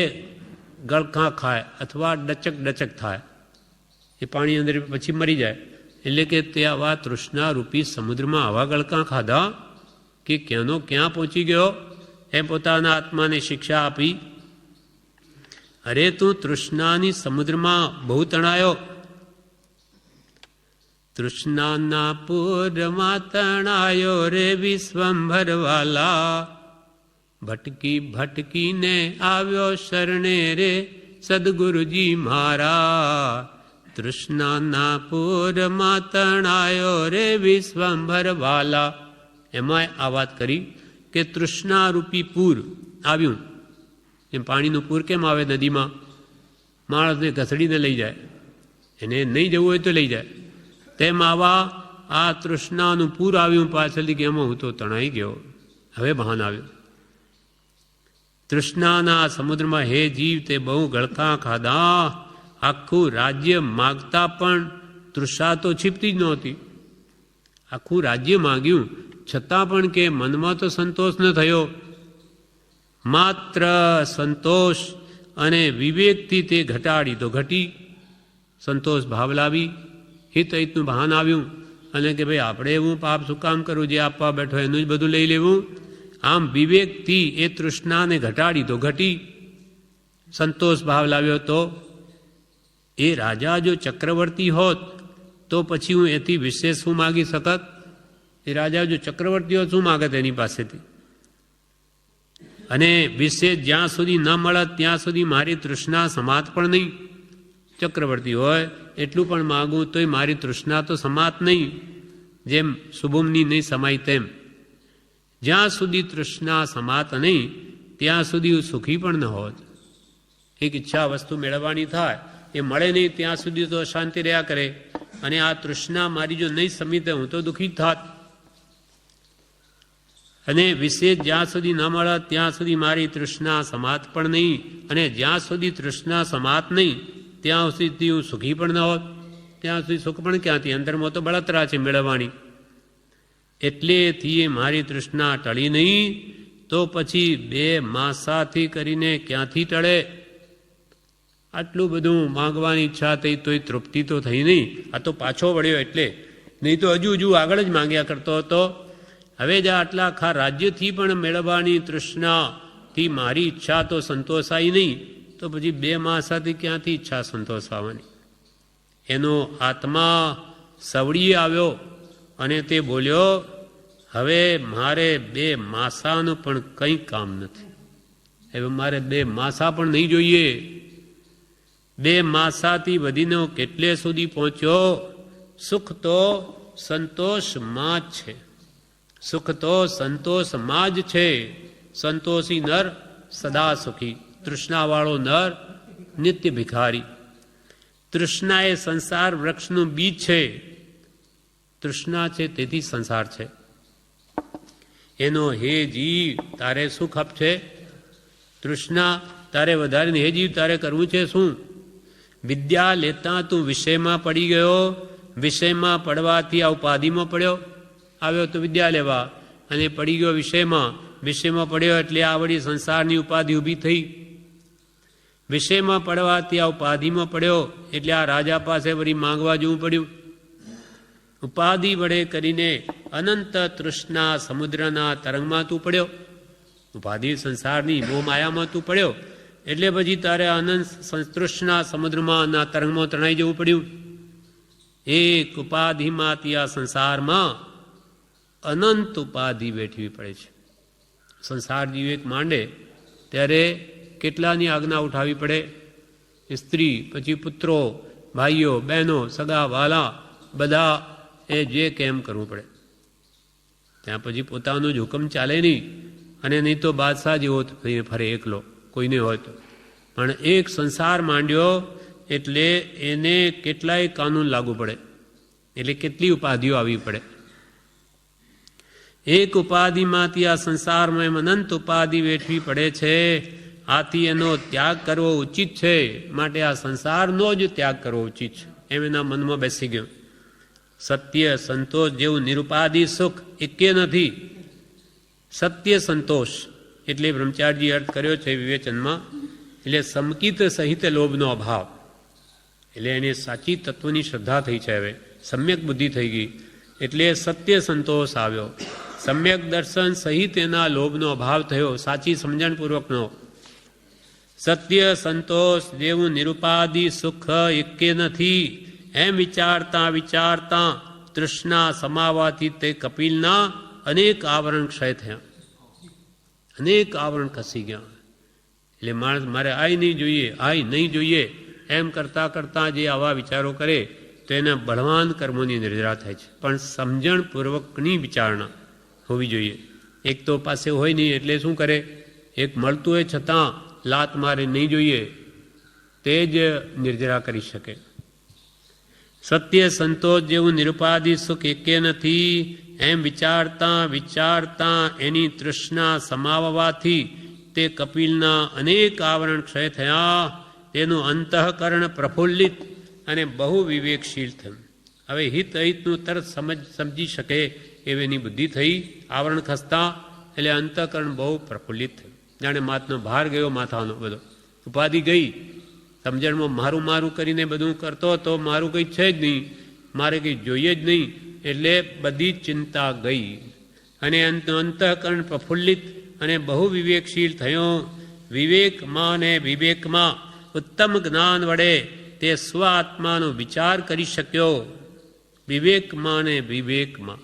ગળકા ખાય અથવા ડચક થાય. એ પાણી અંદર પછી મરી જાય. એટલે કે તે આવા તૃષ્ણારૂપી સમુદ્રમાં આવા ગળકા ખાધા કે ક્યાંનો ક્યાં પહોંચી ગયો. એમ પોતાના આત્માને શિક્ષા આપી. અરે તું તૃષ્ણાની સમુદ્રમાં બહુ તણાયો. તૃષ્ણાના પૂરમાં તણાયો રે વિશ્વંભરવાલા. ભટકીને આવ્યો શરણે રે સદગુરુજી મારા. તૃષ્ણાના પૂરમાં તણાયો રે વિશ્વંભરવાલા. એમાં આ વાત કરી કે તૃષ્ણારૂપી પૂર આવ્યું. એમ પાણીનું પૂર કેમ આવે નદીમાં? માણસને ઘસડીને લઈ જાય, એને નહીં જવું હોય તો લઈ જાય. તેમ આવા આ તૃષ્ણાનું પૂર આવ્યું પાછળથી કે એમાં હું તો તણાઈ ગયો. હવે ભાન આવ્યું. તૃષ્ણાના સમુદ્રમાં હે જીવ તે બહુ ગળકા ખાધા, આખું રાજ્ય માગતા પણ તૃષા તો છીપતી જ નહોતી. આખું રાજ્ય માગ્યું છતાં પણ કે મનમાં તો સંતોષ ન થયો. માત્ર સંતોષ અને વિવેકથી તે ઘટાડી તો ઘટી, સંતોષ ભાવ લાવી, હિતનું ભાન આવ્યું અને કે ભાઈ આપણે એવું પાપ શું કામ કરવું, જે આપવા બેઠો એનું જ બધું લઈ લેવું. આમ વિવેકથી એ તૃષ્ણાને ઘટાડી તો ઘટી, સંતોષ ભાવ લાવ્યો. તો એ રાજા જો ચક્રવર્તી હોત તો પછી હું એથી વિશેષ શું માગી શકત? એ રાજા જો ચક્રવર્તી હોત શું માગત એની પાસેથી? અને વિશેષ જ્યાં સુધી ન મળત ત્યાં સુધી મારી તૃષ્ણા સમાત પણ નહીં. ચક્રવર્તી હોય એટલું પણ માગું તોય મારી તૃષ્ણા તો સમાત નહીં, જેમ શુભમની નહીં સમાય તેમ. જ્યાં સુધી તૃષ્ણા સમાત નહીં ત્યાં સુધી હું સુખી પણ ન હોત. એક ઈચ્છા વસ્તુ મેળવવાની થાય એ મળે નહીં ત્યાં સુધી તો અશાંતિ રહ્યા કરે, અને આ તૃષ્ણા મારી જો નહીં સમીતે હું તો દુઃખી થાત. અને વિશેષ જ્યાં સુધી ન મળે ત્યાં સુધી મારી તૃષ્ણા સમાત પણ નહીં, અને જ્યાં સુધી તૃષ્ણા સમાત નહીં ત્યાં સુધી હું સુખી પણ ન હોત. ત્યાં સુધી સુખ પણ ક્યાંથી? અંદરમાં તો બળતરા છે મેળવવાની. એટલેથી મારી તૃષ્ણા ટળી નહીં તો પછી 2 માસાથી કરીને ક્યાંથી ટળે? આટલું બધું માંગવાની ઈચ્છા થઈ તોય તૃપ્તિ તો થઈ નહીં. આ તો પાછો વળ્યો એટલે, નહીં તો હજુ આગળ જ માંગ્યા કરતો હતો. હવે જ આટલા આખા રાજ્યથી પણ મેળવવાની તૃષ્ણાથી મારી ઈચ્છા તો સંતોષાઈ નહીં તો પછી 2 માસાથી ક્યાંથી ઈચ્છા સંતોષવાની? એનો આત્મા સવડીએ આવ્યો અને તે બોલ્યો, હવે મારે 2 માસાનું પણ કંઈ કામ નથી. હવે મારે 2 માસા પણ નહીં જોઈએ. 2 માસાથી વધીને કેટલે સુધી પહોંચ્યો? સુખ તો સંતોષમાં જ છે. સુખ તો સંતોષમાં જ છે. સંતોષી નર સદા સુખી, તૃષ્ણાવાળો નર નિત્ય ભિખારી. તૃષ્ણા એ સંસાર વૃક્ષનું બીજ છે. તૃષ્ણા છે તેથી સંસાર છે. એનો હે જીવ તારે શું ખપ છે? તૃષ્ણા તારે વધારીને હે જીવ તારે કરવું છે શું? વિદ્યા લેતા તું વિષયમાં પડી ગયો, વિષયમાં પડવાથી આ ઉપાધિમાં પડ્યો. આવ્યો તો વિદ્યા લેવા અને પડી ગયો વિષયમાં, વિષયમાં પડ્યો એટલે આ વળી સંસારની ઉપાધિ ઊભી થઈ. વિષયમાં પડવાથી આ ઉપાધિમાં પડ્યો એટલે આ રાજા પાસે વળી માંગવા જવું પડ્યું. ઉપાધિ વડે કરીને અનંત તૃષ્ણા સમુદ્રના તરંગમાં તું પડ્યો. ઉપાધિ સંસારની મોહ માયામાં તું પડ્યો એટલે પછી તારે અનંત તૃષ્ણા સમુદ્રમાં ના તરંગમાં તણાઈ જવું પડ્યું. એક ઉપાધિમાંથી આ સંસારમાં અનંત ઉપાધિ વેઠવી પડે છે. સંસાર જીવ એક માંડે ત્યારે કેટલાની આજ્ઞા ઉઠાવવી પડે? સ્ત્રી, પછી પુત્રો, ભાઈઓ, બહેનો, સગા વાલા, બધા એ જે કેમ કરવું પડે. ત્યાં પછી પોતાનો જ હુકમ ચાલે નહીં, અને નહીં તો બાદશાહ જેવો ફરે એકલો, કોઈને હોય તો. પણ એક સંસાર માંડ્યો એટલે એને કેટલાય કાનૂન લાગુ પડે, એટલે કેટલી ઉપાધિઓ આવી પડે. એક ઉપાધિમાંથી આ સંસારમાં એમ અનંત ઉપાધિ વેઠવી પડે છે. આથી એનો ત્યાગ કરવો ઉચિત છે. માટે આ સંસારનો જ ત્યાગ કરવો ઉચિત છે એમ એના મનમાં બેસી ગયો. સત્ય સંતોષ જેવું નિરુપાધિ સુખ એકે નથી. સત્ય સંતોષ એટલે બ્રહ્મચારીજી અર્થ કર્યો છે વિવેચનમાં, એટલે સમકિત સહિત લોભનો અભાવ. એટલે એને સાચી તત્વની શ્રદ્ધા થઈ છે. હવે સમ્યક બુદ્ધિ થઈ ગઈ એટલે સત્ય સંતોષ આવ્યો. સમ્યક દર્શન સહિત એના લોભનો અભાવ થયો, સાચી સમજણપૂર્વકનો. સત્ય સંતોષ જેવું નિરુપાધિ સુખ એકે નથી એમ વિચારતા વિચારતા તૃષ્ણા સમાવાથી તે કપિલના અનેક આવરણ ક્ષય થયા, અનેક આવરણ ખસી ગયા. એટલે માણસ મારે આય નહીં જોઈએ, આય નહીં જોઈએ એમ કરતાં કરતાં જે આવા વિચારો કરે તો એના બળવાન કર્મોની નિર્જરા થાય છે. પણ સમજણપૂર્વકની વિચારણા હોવી જોઈએ. એક તો પાસે હોય નહીં એટલે શું કરે? એક મળતું હોય છતાં લાત મારે નહીં જોઈએ, તે જ નિર્જરા કરી શકે. સત્ય સંતોષ જેવું નિરુપાધિ સુખ એકે નથી એમ વિચારતા વિચારતા એની તૃષ્ણા સમાવવાથી તે કપિલના અનેક આવરણ ક્ષય થયા. તેનું અંતઃકરણ પ્રફુલ્લિત અને બહુ વિવેકશીલ થયું. હવે હિત અહિતનું તરત સમજી શકે એવી એની બુદ્ધિ થઈ. આવરણ ખસતા એટલે અંતઃકરણ બહુ પ્રફુલ્લિત થયું. જાણે માથનો ભાર ગયો, માથાનો બધો ઉપાધિ ગઈ. સમજણમાં મારું મારું કરીને બધું કરતો હતો, મારું કંઈ છે જ નહીં, મારે કંઈ જોઈએ જ નહીં, એટલે બધી ચિંતા ગઈ. અને અંતઃકરણ પ્રફુલ્લિત અને બહુ વિવેકશીલ થયો. વિવેકમાં ને વિવેકમાં ઉત્તમ જ્ઞાન વડે તે સ્વ આત્માનો વિચાર કરી શક્યો. વિવેકમાં ને વિવેકમાં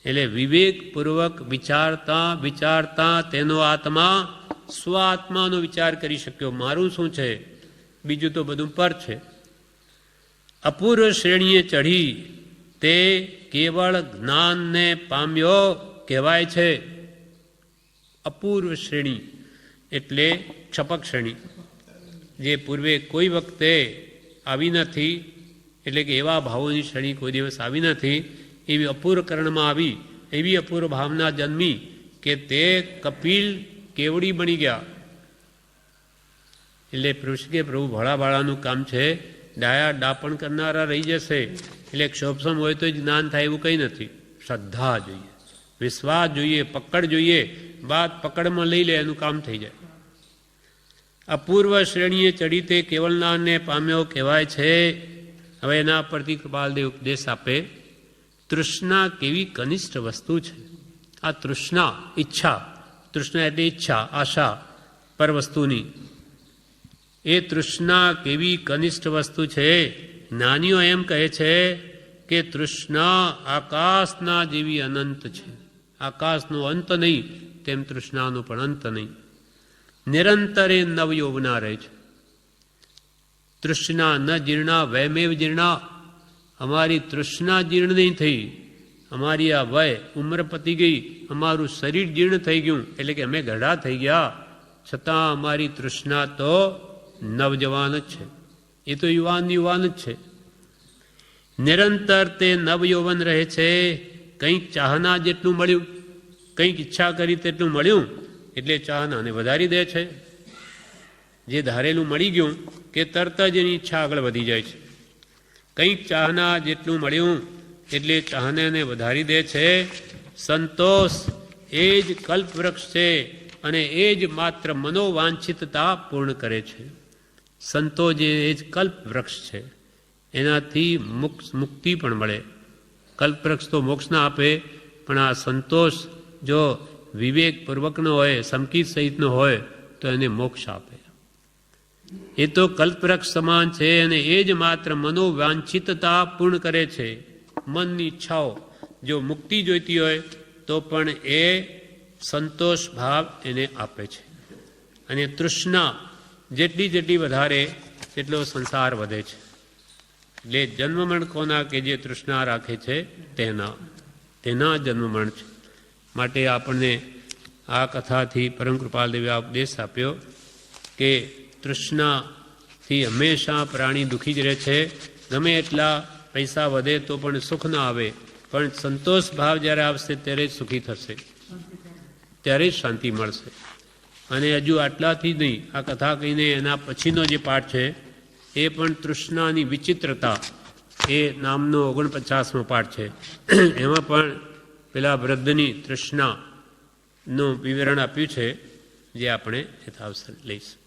એટલે વિવેકપૂર્વક વિચારતા વિચારતા તેનો આત્મા સ્વ આત્માનો વિચાર કરી શક્યો. મારું શું છે, બીજું તો બધું પર છે. અપૂર્વ શ્રેણીએ ચઢી તે કેવળ જ્ઞાનને પામ્યો કહેવાય છે. અપૂર્વ શ્રેણી એટલે ક્ષપક શ્રેણી, જે પૂર્વે કોઈ વખતે આવી નથી, એટલે કે એવા ભાવોની શ્રેણી કોઈ દિવસ આવી નથી. એવી અપૂર્વકરણમાં આવી, એવી અપૂર્વ ભાવના જન્મી કે તે કપિલ કેવડી બની ગયા. એટલે કે પ્રભુ ભોળાભાળાનું કામ છે. ડાયા ડાપણ કરનારા રહી જશે. એટલે ક્ષોભસમ હોય તો જ્ઞાન થાય એવું કંઈ નથી. શ્રદ્ધા જોઈએ, વિશ્વાસ જોઈએ, પકડ જોઈએ. વાત પકડમાં લઈ લે એનું કામ થઈ જાય. અપૂર્વ શ્રેણીએ ચડી તે કેવલનાને પામ્યો કહેવાય છે. હવે એના પરથી કૃપાલદેવ ઉપદેશ આપે. તૃષ્ણા કેવી કનિષ્ઠ વસ્તુ છે. આ તૃષ્ણા ઈચ્છા, તૃષ્ણા એટલે ઈચ્છા, આશા પર વસ્તુની. એ તૃષ્ણા કેવી કનિષ્ઠ વસ્તુ છે. જ્ઞાનીઓ એમ કહે છે કે તૃષ્ણા આકાશના જેવી અનંત છે. આકાશનો અંત નહીં તેમ તૃષ્ણાનો પણ અંત નહીં. નિરંતરે નવયૌવના રહે છે. તૃષ્ણા ન જીર્ણા વયમેવ જીર્ણા. અમારી તૃષ્ણા જીર્ણ નહીં થઈ. અમારી આ વય ઉંમર પતી ગઈ, અમારું શરીર જીર્ણ થઈ ગયું, એટલે કે અમે ગઢા થઈ ગયા, છતાં અમારી તૃષ્ણા તો નવજવાન જ છે. એ તો યુવાન જ છે. નિરંતર તે નવયૌવન રહે છે. કંઈક ચાહના જેટલું મળ્યું, કંઈક ઈચ્છા કરી તેટલું મળ્યું એટલે ચાહનાને વધારી દે છે. જે ધારેલું મળી ગયું કે તરત જ એની ઈચ્છા આગળ વધી જાય છે. કંઈક ચાહના જેટલું મળ્યું એટલે ચાહનાને વધારી દે છે. સંતોષ એ જ કલ્પવૃક્ષ છે અને એ જ માત્ર મનોવાંછિતતા પૂર્ણ કરે છે. સંતોષ એ જ કલ્પવૃક્ષ છે. એનાથી મુક્તિ પણ મળે. કલ્પવૃક્ષ તો મોક્ષ ના આપે, પણ આ સંતોષ જો વિવેકપૂર્વકનો હોય, સમકીત સહિતનો હોય તો એને મોક્ષ આપે. એ તો કલ્પવૃક્ષ સમાન છે અને એ જ માત્ર મનોવાંછિતતા પૂર્ણ કરે છે. મનની ઈચ્છાઓ જો મુક્તિ જોઈતી હોય તો પણ એ સંતોષ ભાવ એને આપે છે. અને તૃષ્ણા જેટલી વધારે તેટલો સંસાર વધે છે. એટલે જન્મમરણ કોના કે જે તૃષ્ણા રાખે છે તેના જન્મમરણ છે. માટે આપણને આ કથાથી પરમ કૃપાલદેવે ઉપદેશ આપ્યો કે તૃષ્ણાથી હંમેશા પ્રાણી દુઃખી જ રહે છે. ગમે એટલા પૈસા વધે તો પણ સુખ ના આવે, પણ સંતોષ ભાવ જ્યારે આવશે ત્યારે જ સુખી થશે, ત્યારે જ શાંતિ મળશે. અને હજુ આટલાથી નહીં, આ કથા કહીને એના પછીનો જે પાઠ છે એ પણ તૃષ્ણાની વિચિત્રતા એ નામનો 49મો પાઠ છે. એમાં પણ પેલા વૃદ્ધની તૃષ્ણાનું વિવરણ આપ્યું છે, જે આપણે યથાવસર લઈશું.